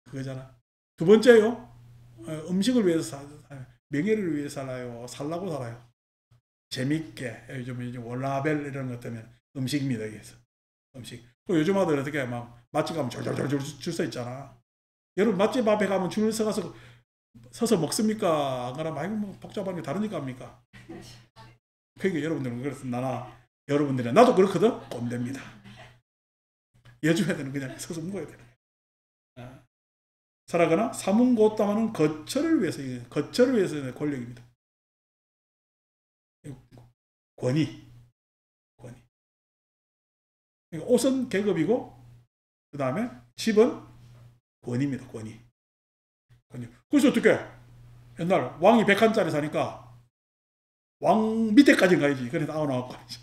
그거잖아. 두 번째요. 음식을 위해서 살아요. 명예를 위해 살아요. 살라고 살아요. 재밌게. 요즘 월라벨 이런 것 때문에 음식입니다. 여기서 음식. 또 요즘 아들 어떻게 막 맛집 가면 졸졸졸 줄 서 있잖아. 여러분 맛집 앞에 가면 줄 서서 먹습니까? 안 그러면 아이고 뭐 복잡한 게 다르니까 합니까? 그러니까 여러분들은 그렇습니다. 여러분들은 나도 그렇거든. 꼰대입니다. 여주 애들은 그냥 서서 먹어야 되는 거야. 살아가나 사문고따마는 거처를 위해서의 권력입니다. 권위. 그러니까 옷은 계급이고 그 다음에 집은 권위입니다. 권위. 그래서 어떻게 옛날 왕이 100칸짜리 사니까 왕 밑에까지 가야지. 그래서 99칸이지.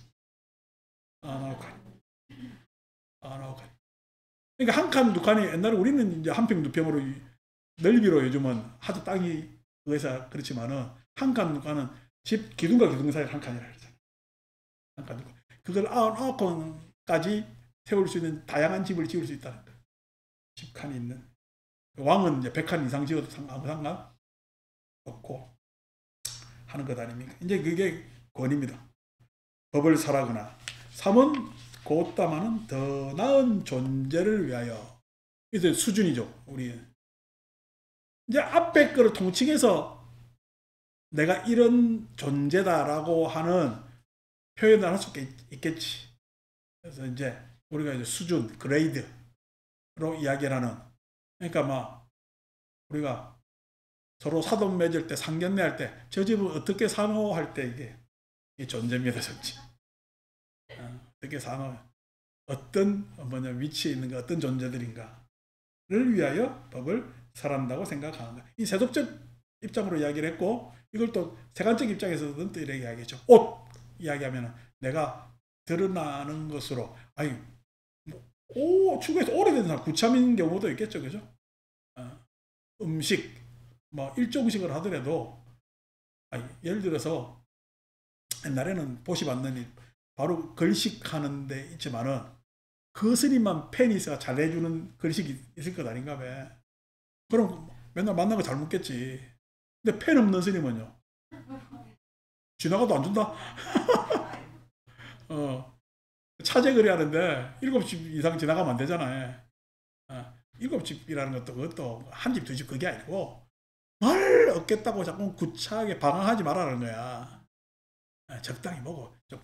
99칸. 그러니까 한 칸, 두 칸이 옛날에 우리는 이제 한 평, 두 평으로 넓이로 요즘은 하도 땅이 그래서 그렇지만은 한 칸, 두 칸은 집 기둥과 기둥 사이 한 칸이라 그러잖아요. 한 칸, 두 칸. 그걸 99칸까지 세울 수 있는 다양한 집을 지을 수 있다는 거예요. 집칸이 있는. 왕은 이제 100칸 이상 지어도 아무 상관 없고 하는 것 아닙니까? 이제 그게 권위입니다. 법을 설하거나 삼은 고따마는 더 나은 존재를 위하여. 이제 수준이죠. 우리 이제 앞에 거를 통칭해서 내가 이런 존재다라고 하는 표현을 할 수 있겠지. 그래서 이제 우리가 이제 수준, 그레이드로 이야기를 하는. 그러니까 막 우리가 서로 사돈 맺을 때, 상견례 할 때, 저 집은 어떻게 사노 할 때 이게 존재입니다, 정치. 어떻게 사노, 어떤 위치에 있는가, 어떤 존재들인가를 위하여 법을 설한다고 생각하는 거야. 이 세속적 입장으로 이야기를 했고, 이걸 또 세간적 입장에서는 또 이렇게 이야기하죠. 옷 이야기하면 내가 드러나는 것으로, 아니, 축구에서 오래된 사람, 구참인 경우도 있겠죠, 그죠? 음식, 뭐 일종 음식을 하더라도, 아니, 예를 들어서 옛날에는 보시 않는 바로 걸식하는 데 있지만은 그 스님만 팬이 있어야 잘해주는 걸식이 있을 것 아닌가 봐. 그럼 맨날 만난 거 잘 먹겠지. 근데 팬 없는 스님은요, 지나가도 안 준다. 차제거리 하는데 7집 이상 지나가면 안 되잖아요. 7집이라는 것도 그것도 한 집, 두 집 그게 아니고 뭘 얻겠다고 자꾸 구차하게 방황하지 말라는 거야. 적당히 먹어. 좀,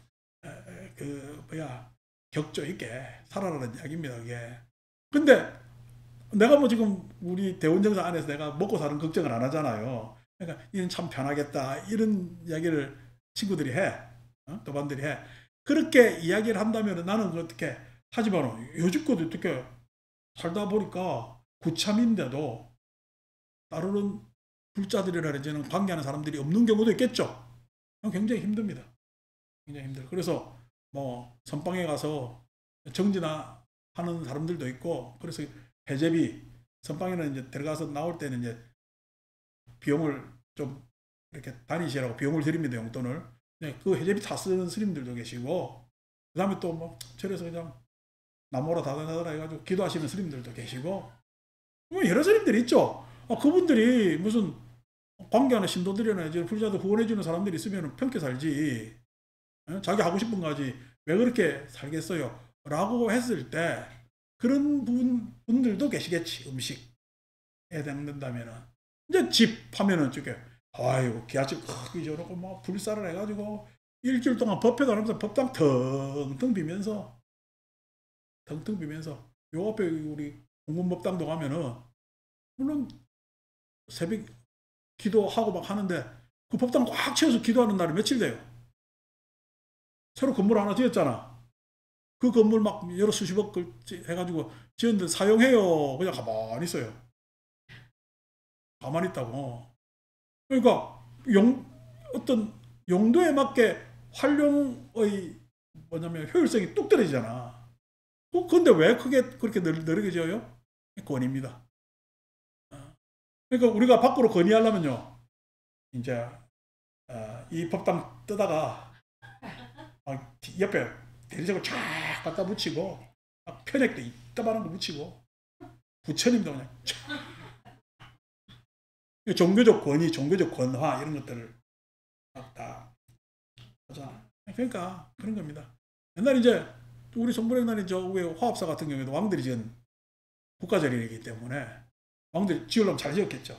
격조 있게 살아라는 이야기입니다, 그게. 근데 내가 뭐 지금 우리 대원정사 안에서 내가 먹고 사는 걱정을 안 하잖아요. 그러니까 이는 참 편하겠다, 이런 이야기를 친구들이 해. 도반들이 해. 그렇게 이야기를 한다면 나는 어떻게 하지만 요즘 것도 어떻게 살다 보니까 구참인데도 따르는 불자들이라든지는 관계하는 사람들이 없는 경우도 있겠죠. 굉장히 힘듭니다. 굉장히 힘들어요. 그래서 뭐 선방에 가서 정진하는 사람들도 있고, 그래서 해제비, 선방에는 이제 들어가서 나올 때는 이제 비용을 좀 이렇게 다니시라고 비용을 드립니다, 용돈을. 네, 그 해제비 다 쓰는 스님들도 계시고, 그 다음에 또 뭐 절에서 그냥 나무라 다다다다 해가지고 기도하시는 스님들도 계시고, 뭐 여러 스님들이 있죠. 그분들이 무슨 관계하는 신도들이나 이제 불자도 후원해주는 사람들이 있으면 편케 살지. 자기 하고 싶은 거 하지. 왜 그렇게 살겠어요? 라고 했을 때 그런 분들도 계시겠지. 음식에 대한다면은. 이제 집 하면은 저게, 아이고, 기아집 크게 저러고 막 불사를 해가지고 일주일 동안 법회도 안 하면서 법당 텅텅 비면서, 요 앞에 우리 공문법당도 가면은 물론 새벽 기도하고 막 하는데 그 법당 꽉 채워서 기도하는 날이 며칠 돼요. 새로 건물 하나 지었잖아. 그 건물 막 여러 수십억 해가지고 지었는데 사용해요. 그냥 가만히 있어요. 가만히 있다고. 그러니까 어떤 용도에 맞게 활용의 뭐냐면 효율성이 뚝 떨어지잖아. 근데 왜 크게 그렇게 느리게 지어요? 권위입니다. 그러니까 우리가 밖으로 건의하려면요, 이제 이 법당 뜨다가 옆에 대리석을 쫙 갖다 붙이고 편액도 이따만한 거 붙이고 부처님도 그냥 종교적 권위, 종교적 권화 이런 것들을 다 하잖아. 그러니까 그런 겁니다. 옛날 이제 우리 son불행단이 저 위에 화합사 같은 경우에도 왕들이 지은 국가절이기 때문에 왕들이 지으려면 잘 지었겠죠.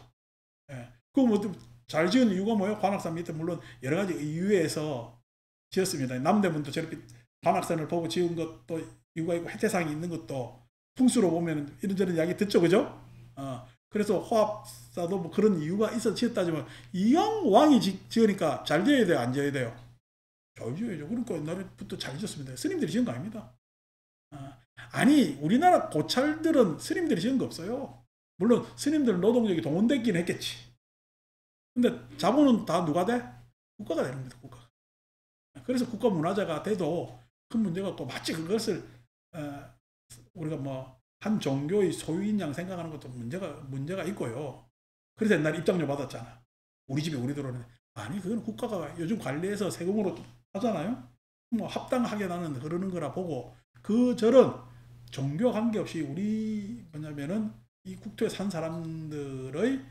예. 그잘 지은 이유가 뭐예요? 관악산 밑에 물론 여러 가지 이유에서 지었습니다. 남대문도 저렇게 관악산을 보고 지은 것도 이유가 있고 해태상이 있는 것도 풍수로 보면 이런저런 이야기 듣죠, 그죠? 그래서 화합사도 뭐 그런 이유가 있어서 지었다지만 이왕 왕이 지으니까 잘 지어야 돼요, 안 지어야 돼요? 잘 지어야죠. 그러니까 옛날부터 잘 지었습니다. 스님들이 지은 거 아닙니다. 아니, 우리나라 고찰들은 스님들이 지은 거 없어요. 물론 스님들은 노동력이 동원됐긴 했겠지. 근데 자본은 다 누가 돼? 국가가 되는 겁니다, 국가. 그래서 국가 문화재가 돼도 큰 문제가 없고, 마치 그것을 우리가 뭐 한 종교의 소유인 양 생각하는 것도 문제가 있고요. 그래서 옛날에 입장료 받았잖아. 우리 집에 우리 돈은. 아니, 그건 국가가 요즘 관리해서 세금으로 하잖아요. 뭐 합당하게 나는 흐르는 거라 보고, 그 절은 종교 관계없이 우리 뭐냐면은 이 국토에 산 사람들의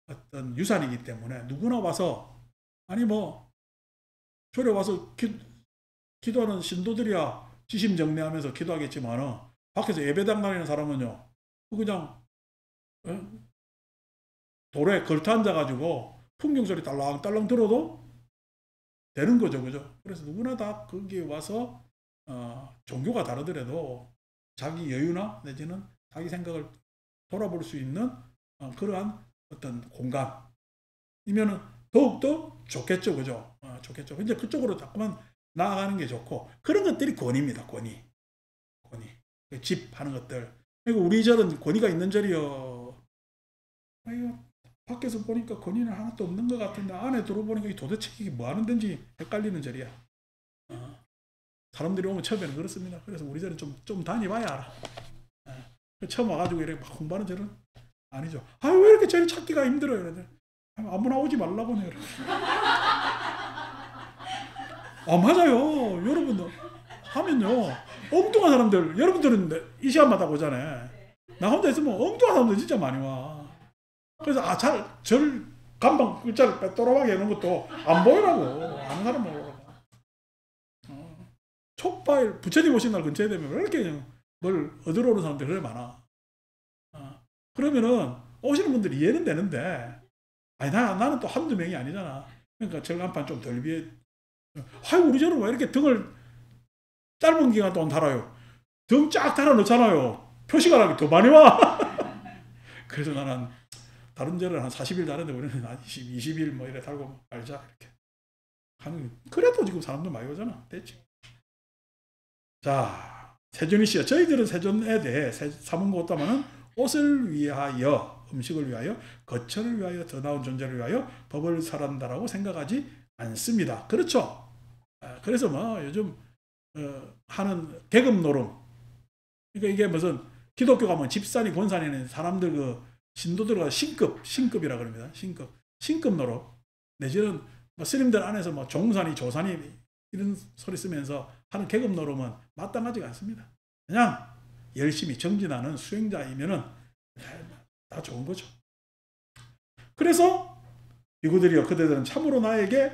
어떤 유산이기 때문에 누구나 와서, 아니 뭐 절에 와서 기도하는 신도들이야 지심정리하면서 기도하겠지만 밖에서 예배당 다니는 사람은요, 그냥 돌에 걸터 앉아가지고 풍경 소리 딸랑딸랑 들어도 되는 거죠, 그죠? 그래서 누구나 다 거기에 와서 종교가 다르더라도 자기 여유나 내지는 자기 생각을 돌아볼 수 있는 그러한 어떤 공간이면은 더욱더 좋겠죠, 그죠? 좋겠죠. 이제 그쪽으로 자꾸만 나아가는 게 좋고, 그런 것들이 권위입니다, 권위. 집 하는 것들. 그리고 우리 절은 권위가 있는 절이요. 밖에서 보니까 권위는 하나도 없는 것 같은데 안에 들어보니까 도대체 이게 뭐 하는 데인지 헷갈리는 절이야. 사람들이 오면 처음에는 그렇습니다. 그래서 우리 절은 좀 다녀봐야 알아. 처음 와가지고 이렇게 막 홍보하는 절은 아니죠. 아, 왜 이렇게 절 찾기가 힘들어요? 이러는데 아무나 오지 말라고네. 아, 맞아요. 여러분들 하면요 엉뚱한 사람들, 여러분들은 이 시간마다 오잖아요. 나 혼자 있으면 엉뚱한 사람들 진짜 많이 와. 그래서 절 간방 글자를 빼또라하게 해놓은 것도 안 보이라고. 아는 사람 보라고. 촉발 부처님 오신 날 근처에 되면 왜 이렇게 그냥 뭘 얻으러 오는 사람들이 그래 많아. 그러면은 오시는 분들이 이해는 되는데 아니 나는 또 한두 명이 아니잖아. 그러니까 절 간판 좀 덜 비해. 아유, 우리 절은 왜 이렇게 등을 짧은 기간 동안 달아요? 등 쫙 달아 놓잖아요. 표시가 나기 더 많이 와. 그래서 나는 다른 절은 한 40일 다른데 우리는 한 20일 뭐 이래 달고 말자 이렇게 하는. 그래도 지금 사람들 많이 오잖아. 됐지. 자, 세존이 씨야. 저희들은 세존에 대해 사문고 없다마는 옷을 위하여, 음식을 위하여, 거처를 위하여, 더 나은 존재를 위하여 법을 설한다라고 생각하지 않습니다. 그렇죠? 그래서 뭐 요즘 하는 계급 노름. 그러니까 이게 무슨 기독교 가면 집산이 권산이는 사람들 그 신도들과 신급이라 그럽니다. 신급 노름. 내지는 뭐 스님들 안에서 뭐 종산이 조산이 이런 소리 쓰면서 하는 계급 노름은 마땅하지가 않습니다. 그냥 열심히 정진하는 수행자이면은 다 좋은 거죠. 그래서 비구들이여 그대들은 참으로 나에게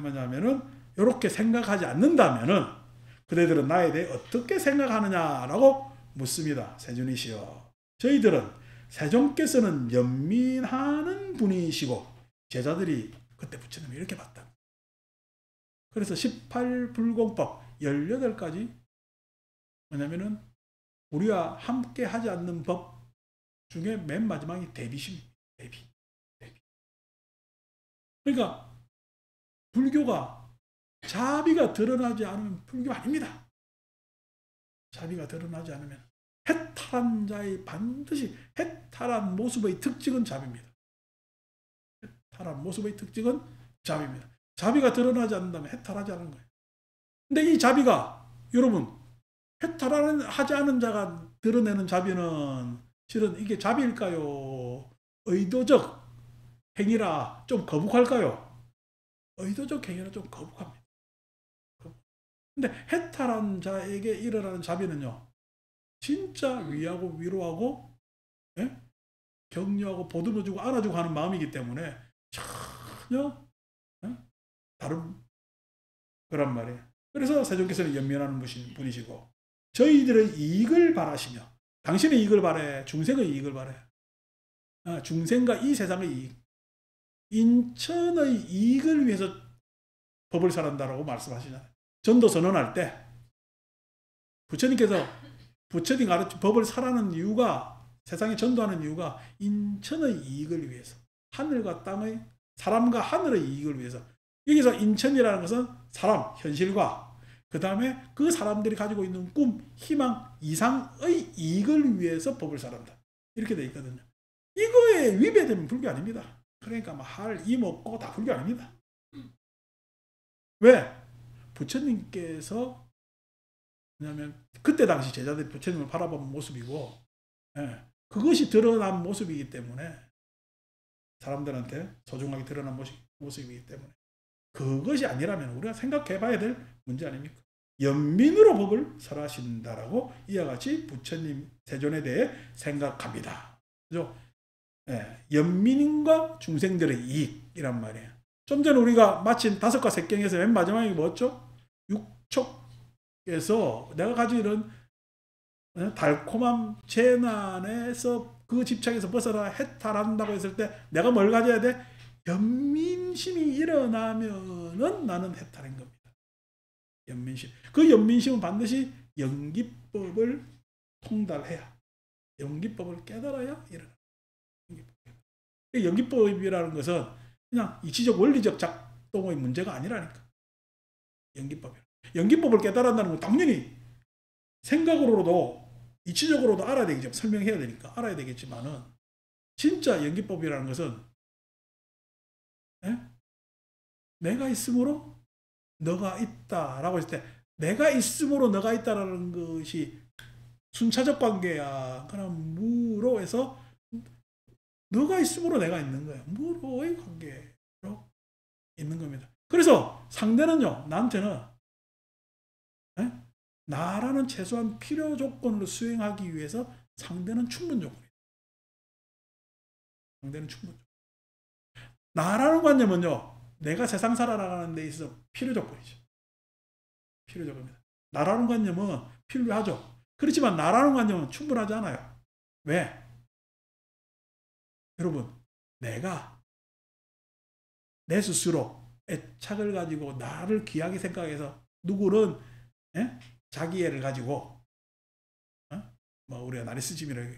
뭐냐면은 이렇게 생각하지 않는다면은 그대들은 나에 대해 어떻게 생각하느냐라고 묻습니다. 세존이시여. 저희들은 세존께서는 연민하는 분이시고 제자들이 그때 부처님을 이렇게 봤다. 그래서 18불공법 18가지 뭐냐면은 우리와 함께 하지 않는 법 중에 맨 마지막이 대비심. 대비. 그러니까 불교가 자비가 드러나지 않으면 불교 아닙니다. 자비가 드러나지 않으면 해탈한 자의 반드시 해탈한 모습의 특징은 자비입니다. 해탈한 모습의 특징은 자비입니다. 자비가 드러나지 않는다면 해탈하지 않은 거예요. 근데 이 자비가 여러분 해탈하지 않은 자가 드러내는 자비는 실은 이게 자비일까요? 의도적 행위라 좀 거북할까요? 의도적 행위라 좀 거북합니다. 근데 해탈한 자에게 일어나는 자비는요, 진짜 위하고 위로하고, 예? 격려하고 보듬어주고 안아주고 하는 마음이기 때문에 전혀 다른 거란 말이에요. 그래서 세존께서는 연민하는 분이시고 저희들의 이익을 바라시며 당신의 이익을 바래, 중생의 이익을 바래. 중생과 이 세상의 이익, 인천의 이익을 위해서 법을 설한다라고 말씀하시잖아요. 전도 선언할 때 부처님께서 부처님 가르친 법을 설하는 이유가, 세상에 전도하는 이유가 인천의 이익을 위해서, 하늘과 땅의, 사람과 하늘의 이익을 위해서. 여기서 인천이라는 것은 사람, 현실과 그 다음에 그 사람들이 가지고 있는 꿈, 희망 이상의 이익을 위해서 법을 설한다. 이렇게 되어 있거든요. 이거에 위배되면 불교 아닙니다. 그러니까 뭐 할, 임 없고 다 불교 아닙니다. 왜? 부처님께서 왜냐하면 그때 당시 제자들이 부처님을 바라본 모습이고, 그것이 드러난 모습이기 때문에 사람들한테 소중하게 드러난 모습이기 때문에 그것이 아니라면 우리가 생각해 봐야 될 문제 아닙니까? 연민으로 법을 설하신다라고 이와 같이 부처님 세존에 대해 생각합니다. 그죠? 연민과 중생들의 이익이란 말이에요. 좀 전에 우리가 마친 다섯과 색경에서 맨 마지막에 뭐였죠? 육촉에서 내가 가지고 이런 달콤한 재난에서 그 집착에서 벗어나 해탈한다고 했을 때 내가 뭘 가져야 돼? 연민심이 일어나면은 나는 해탈한 겁니다. 연민심. 그 연민심은 반드시 연기법을 통달해야, 연기법을 깨달아야 일어나. 연기법이라는 것은 그냥 이치적 원리적 작동의 문제가 아니라니까. 연기법을 깨달았다는 건 당연히 생각으로도 이치적으로도 알아야 되겠죠. 설명해야 되니까 알아야 되겠지만은 진짜 연기법이라는 것은 예? 내가 있으므로 너가 있다라고 했을 때 내가 있으므로 너가 있다라는 것이 순차적 관계야. 그럼 무로 해서 너가 있으므로 내가 있는 거야. 무로의 관계로 있는 겁니다. 그래서 상대는요, 나한테는 예? 나라는 최소한 필요 조건을 수행하기 위해서 상대는 충분 조건이에요. 상대는 충분 조건. 나라는 관념은요, 내가 세상 살아나가는 데 있어서 필요 조건이죠. 필요 조건입니다. 나라는 관념은 필요하죠. 그렇지만 나라는 관념은 충분하지 않아요. 왜? 여러분, 내가 내 스스로 애착을 가지고 나를 귀하게 생각해서 누구는 예? 자기애를 가지고 뭐 우리가 나르시즘이라고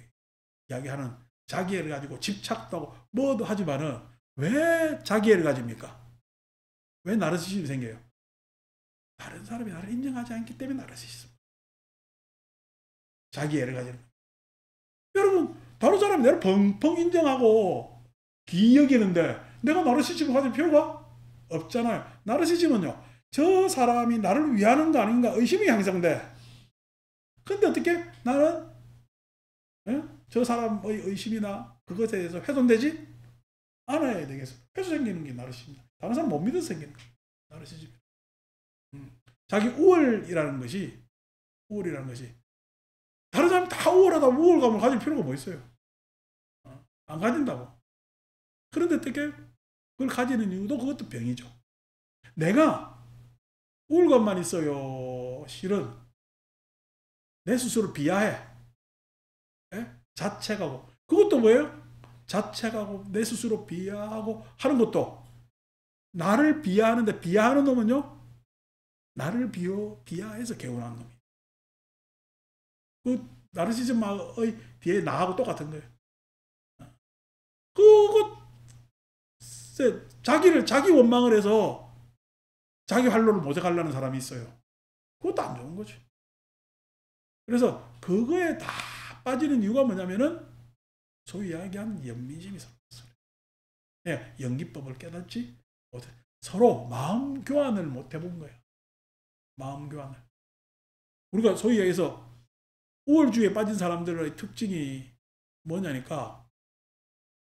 이야기하는 자기애를 가지고 집착도 하고 뭐도 하지만은 왜 자기애를 가집니까? 왜 나르시즘이 생겨요? 다른 사람이 나를 인정하지 않기 때문에 나르시즘. 자기애를 가지는 거예요. 여러분, 다른 사람이 나를 펑펑 인정하고 기여기는데 내가 나르시즘을 가질 필요가 없잖아요. 나르시즘은요, 저 사람이 나를 위하는 거 아닌가 의심이 형성돼. 근데 어떻게 나는 저 사람의 의심이나 그것에 대해서 훼손되지 않아야 되겠어. 훼손생기는 게 나르시즘이다. 다른 사람 못 믿어서 생기는 거야. 나르시즘. 자기 우월이라는 것이 다른 사람이 다 우월하다 우월감을 가질 필요가 뭐 있어요. 안 가진다고. 그런데 어떻게 그걸 가지는 이유도 그것도 병이죠. 내가 우월감만 있어요. 실은 내 스스로 비하해. 자책하고. 그것도 뭐예요? 자책하고 내 스스로 비하하고 하는 것도 나를 비하하는데 비하하는 놈은요. 나를 비하해서 개운한 놈이에요. 그 나르시즘의 뒤에 나하고 똑같은 거예요. 그것 자기 원망을 해서 자기 활로를 모색하려는 사람이 있어요. 그것도 안 좋은 거죠. 그래서 그거에 다 빠지는 이유가 뭐냐면은 소위 이야기하는 연민심이 있어요. 네, 연기법을 깨닫지 못해. 서로 마음 교환을 못 해본 거예요. 마음 교환을. 우리가 소위 얘기해서 우월주의에 빠진 사람들의 특징이 뭐냐니까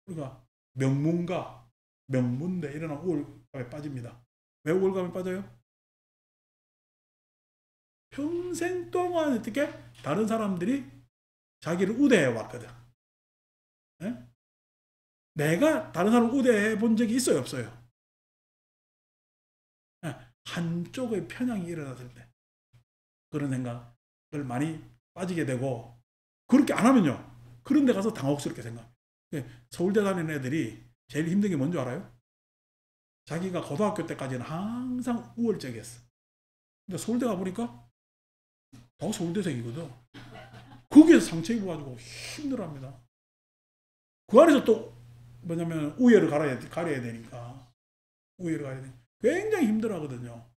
우리가 명문대 이런 우월감에 빠집니다. 왜 우월감에 빠져요? 평생 동안 어떻게 다른 사람들이 자기를 우대해 왔거든. 네? 내가 다른 사람을 우대해 본 적이 있어요, 없어요? 네. 한쪽의 편향이 일어났을 때 그런 생각을 많이 빠지게 되고 그렇게 안 하면요. 그런 데 가서 당혹스럽게 생각. 서울대 다니는 애들이 제일 힘든 게 뭔지 알아요? 자기가 고등학교 때까지는 항상 우월적이었어. 근데 서울대 가보니까 다 서울대생이거든. 거기에서 상처 입어가지고 힘들어합니다. 그 안에서 또 뭐냐면 우열을 가려야 되니까. 우열을 가려야 되니까. 굉장히 힘들어하거든요.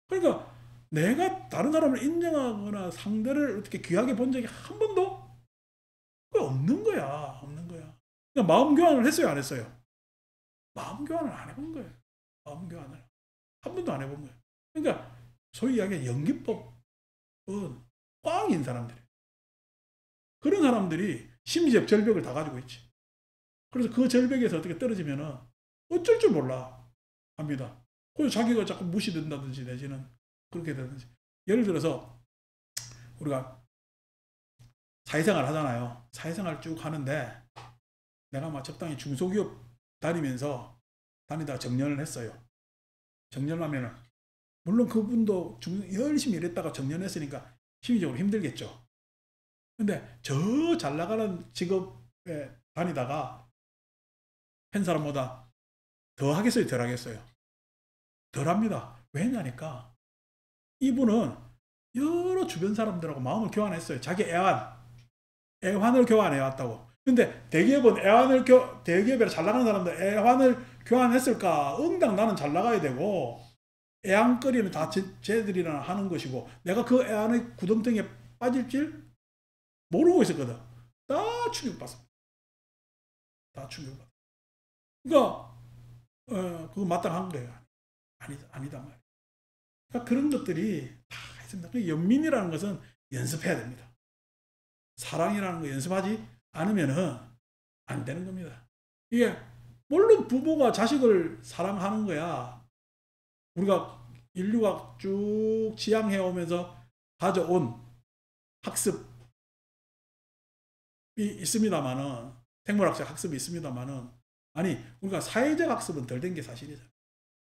그러니까 내가 다른 사람을 인정하거나 상대를 어떻게 귀하게 본 적이 한 번도 없는 거야. 없는 거야. 그러니까 마음 교환을 했어요, 안 했어요? 마음 교환을 안 해본 거예요. 마음 교환을. 한 번도 안 해본 거예요. 그러니까 소위 이야기하는 연기법은 꽝인 사람들이에요. 그런 사람들이 심리적 절벽을 다 가지고 있지. 그래서 그 절벽에서 어떻게 떨어지면은 어쩔 줄 몰라 합니다. 그래서 자기가 자꾸 무시된다든지 내지는 그렇게 되든지. 예를 들어서 우리가 사회생활 하잖아요. 사회생활 쭉 하는데 내가 막 적당히 중소기업 다니다가 정년을 했어요. 정년을 하면은 물론 그분도 열심히 일했다가 정년했으니까 심리적으로 힘들겠죠. 근데 저 잘 나가는 직업에 다니다가 한 사람보다 더 하겠어요, 덜 하겠어요? 덜 합니다. 왜냐니까 이분은 여러 주변 사람들하고 마음을 교환했어요. 자기 애환을 교환해 왔다고. 근데 대기업은 대기업에 잘 나가는 사람들 애환을 교환했을까? 응당 나는 잘 나가야 되고 애환거리는 다 쟤들이나 하는 것이고 내가 그 애환의 구덩텅이에 빠질 줄 모르고 있었거든. 다 충격받았어. 다 충격받아. 그러니까 그거 마땅한 거예요. 아니다 말이에요. 그러니까 그런 것들이 다 있습니다. 그 연민이라는 것은 연습해야 됩니다. 사랑이라는 거 연습하지 않으면은 안 되는 겁니다. 이게 물론 부모가 자식을 사랑하는 거야. 우리가 인류가 쭉 지향해 오면서 가져온 학습이 있습니다만은, 생물학적 학습이 있습니다만은, 아니 우리가 사회적 학습은 덜 된 게 사실이잖아요.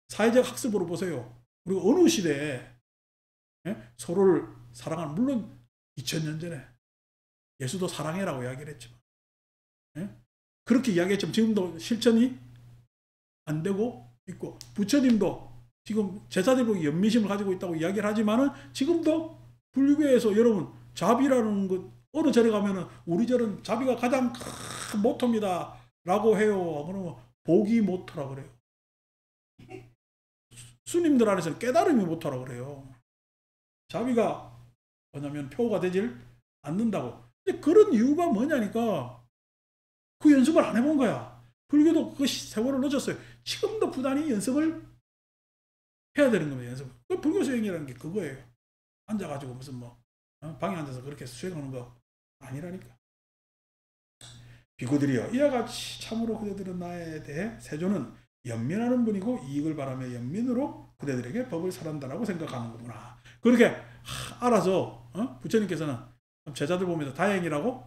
사회적 학습으로 보세요. 우리가 어느 시대에 서로를 사랑하는, 물론 2000년 전에 예수도 사랑해라고 이야기를 했지만, 그렇게 이야기했지만 지금도 실천이 안 되고 있고, 부처님도 지금 제자들 보고 연민심을 가지고 있다고 이야기를 하지만은 지금도 불교에서 여러분 자비라는 것, 어느 절에 가면은 우리 절은 자비가 가장 큰 모토입니다 라고 해요. 그러면 복이 모토라고 그래요. 스님들 안에서는 깨달음이 모토라고 그래요. 자비가 뭐냐면 표가 되질 않는다고. 근데 그런 이유가 뭐냐니까 그 연습을 안 해본 거야. 불교도 그 세월을 늦었어요. 지금도 부단히 연습을 해야 되는 겁니다. 연습. 그 불교 수행이라는 게 그거예요. 앉아가지고 무슨 방에 앉아서 그렇게 수행하는 거 아니라니까. 비구들이여, 이와 같이 참으로 그대들은 나에 대해 세조는 연민하는 분이고 이익을 바라며 연민으로 그대들에게 법을 설한다라고 생각하는 거구나. 그렇게 알아서 부처님께서는 제자들 보면서 다행이라고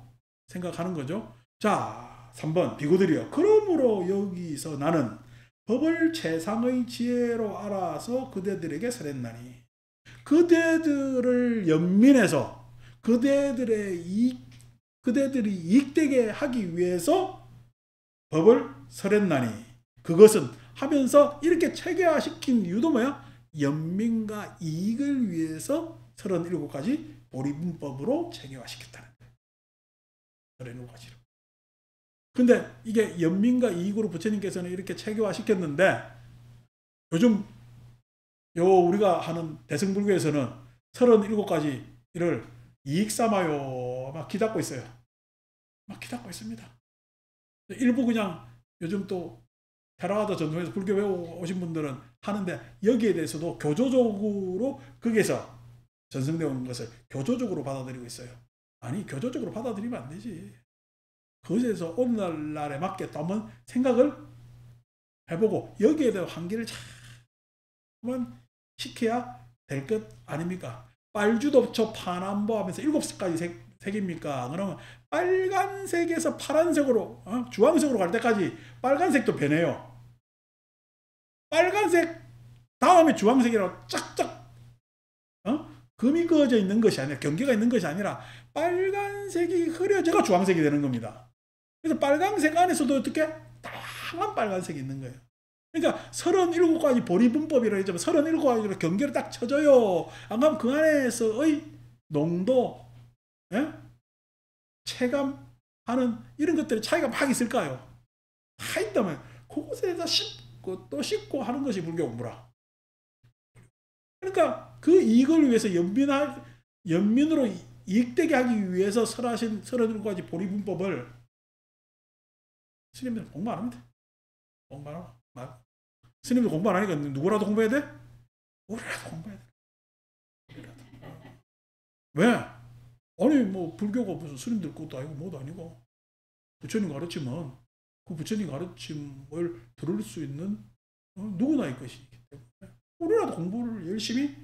생각하는 거죠. 자, 3번 비구들이여, 그러므로 여기서 나는 법을 최상의 지혜로 알아서 그대들에게 설했나니, 그대들을 연민해서 그대들이 이익되게 하기 위해서 법을 설했나니, 그것은 하면서 이렇게 체계화시킨 이유도 뭐야? 연민과 이익을 위해서 37가지 보리문법으로 체계화시켰다는 거예요. 37가지로. 근데 이게 연민과 이익으로 부처님께서는 이렇게 체계화시켰는데, 요즘 우리가 하는 대승불교에서는 37가지를 이익 삼아요 막 기닫고 있어요. 막 기닫고 있습니다. 일부 그냥 요즘 또 테라와다 전통에서 불교 배워오신 분들은 하는데, 여기에 대해서도 교조적으로 거기에서 전승되어 온 것을 교조적으로 받아들이고 있어요. 아니, 교조적으로 받아들이면 안 되지. 그것에서 오늘날에 맞게 또 한번 생각을 해보고 여기에 대한 환기를 잘만 시켜야 될 것 아닙니까? 빨주dob초 파남보 하면서 7가지 색입니까? 그러면 빨간색에서 파란색으로, 주황색으로 갈 때까지 빨간색도 변해요. 빨간색 다음에 주황색이라고 쫙쫙 금이 그어져 있는 것이 아니라, 경계가 있는 것이 아니라 빨간색이 흐려져가 주황색이 되는 겁니다. 그래서 빨간색 안에서도 어떻게 다양한 빨간색이 있는 거예요. 그러니까 37가지 보리분법이라고 했지만 37가지로 경계를 딱 쳐줘요. 안 그러면 그 안에서의 농도, 체감하는 이런 것들이 차이가 막 있을까요? 다 있다면 그곳에다 씹고 또 씹고 하는 것이 불교 공부라. 그러니까 그 이익을 위해서 연민으로 이익되게 하기 위해서 설하신 37가지 보리분법을 스님들은 공부 안 합니다. 공부 안 하고. 스님들 공부 안 하니까 누구라도 공부해야 돼? 우리라도 공부해야 돼. 우리라도. 왜? 아니 뭐 불교가 무슨 스님들 것도 아니고 뭐도 아니고 부처님 가르치면 그 부처님 가르침을 들을 수 있는 누구나의 것이기 때문에 우리라도 공부를 열심히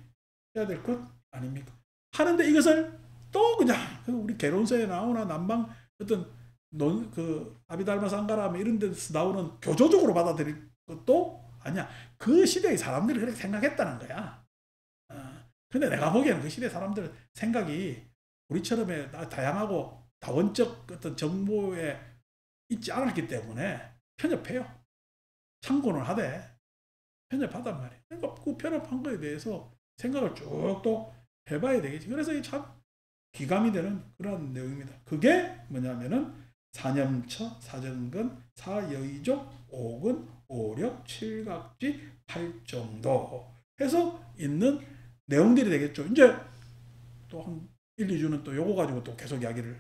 해야 될 것 아닙니까? 하는데 이것을 또 그냥 우리 개론서에 나오나 남방 어떤 그 아비달마 상가라면 이런 데서 나오는 교조적으로 받아들일 것도 아니야. 그 시대의 사람들이 그렇게 생각했다는 거야. 근데 내가 보기에는 그 시대 사람들 생각이 우리처럼의 다양하고 다원적 어떤 정보에 있지 않았기 때문에 편협해요. 참고는 하되 편협하단 말이에요. 그러니까 그 편협한 거에 대해서 생각을 쭉 또 해봐야 되겠지. 그래서 참 기감이 되는 그런 내용입니다. 그게 뭐냐면은 사념처, 사정근, 사여의족, 오근, 오력, 칠각지, 팔정도 해서 있는 내용들이 되겠죠. 이제 또 한 1, 2주는 또 요거 가지고 또 계속 이야기를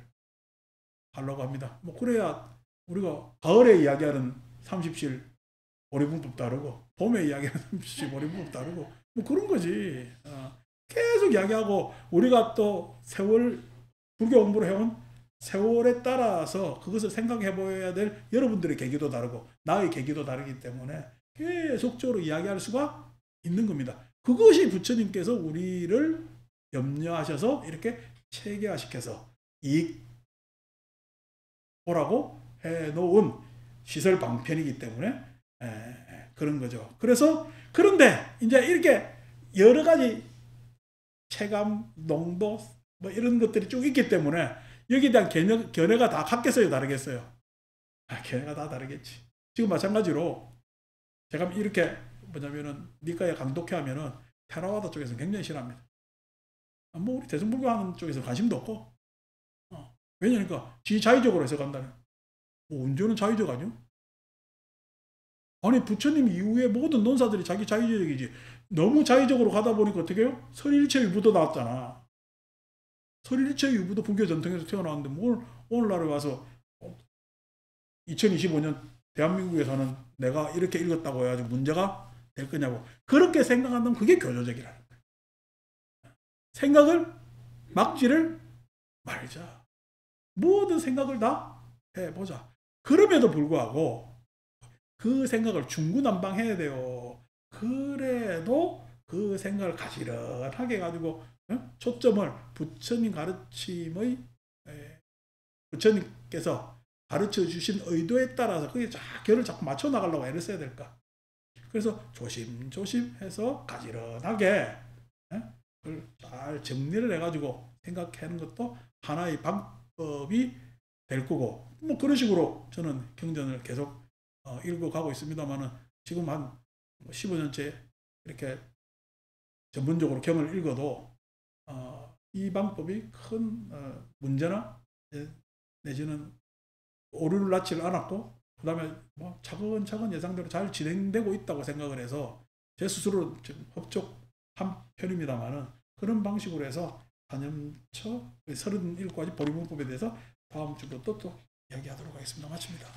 하려고 합니다. 뭐 그래야 우리가 가을에 이야기하는 30실 보리분법 다르고 봄에 이야기하는 30실 보리분법 다르고 뭐 그런 거지. 계속 이야기하고 우리가 또 세월 불교 공부를 해온 세월에 따라서 그것을 생각해 보여야 될 여러분들의 계기도 다르고 나의 계기도 다르기 때문에 계속적으로 이야기할 수가 있는 겁니다. 그것이 부처님께서 우리를 염려하셔서 이렇게 체계화시켜서 이익 보라고 해놓은 시설 방편이기 때문에 그런 거죠. 그래서 그런데 이제 이렇게 여러 가지 체감, 농도 뭐 이런 것들이 쭉 있기 때문에 여기에 대한 견해가 다 같겠어요, 다르겠어요? 견해가 다 다르겠지. 지금 마찬가지로 제가 이렇게 뭐냐면은 니까야 강독회 하면은 테라와다 쪽에서는 굉장히 싫어합니다. 뭐 우리 대승불교 하는 쪽에서 관심도 없고 왜냐니까 지 자의적으로 해석한다는. 뭐 언제는 자의적 아니요? 아니 부처님 이후에 모든 논사들이 자기 자의적이지. 너무 자의적으로 가다 보니까 어떻게 해요? 설일체 유부도 나왔잖아. 설일체 유부도 불교 전통에서 태어나왔는데 뭘 오늘날에 와서 2025년 대한민국에서는 내가 이렇게 읽었다고 해가지고 문제가 될 거냐고. 그렇게 생각한다면 그게 교조적이라는 거예요. 생각을 막지를 말자. 모든 생각을 다 해보자. 그럼에도 불구하고 그 생각을 중구난방해야 돼요. 그래도 그 생각을 가지런하게 가지고 초점을 부처님 가르침의 부처님께서 가르쳐 주신 의도에 따라서 그게 결을 자꾸 맞춰 나가려고 애를 써야 될까. 그래서 조심조심해서 가지런하게 그걸 잘 정리를 해가지고 생각하는 것도 하나의 방법이 될 거고, 뭐 그런 식으로 저는 경전을 계속 읽어가고 있습니다만은 지금 한 15년째 이렇게 전문적으로 경을 읽어도 이 방법이 큰 문제나 내지는 오류를 낳지 않았고, 그 다음에 뭐 차근차근 예상대로 잘 진행되고 있다고 생각을 해서 제 스스로 좀 흡족한 편입니다만은 그런 방식으로 해서 단연처 37가지 보리문법에 대해서 다음 주부터 또 이야기하도록 하겠습니다. 마칩니다.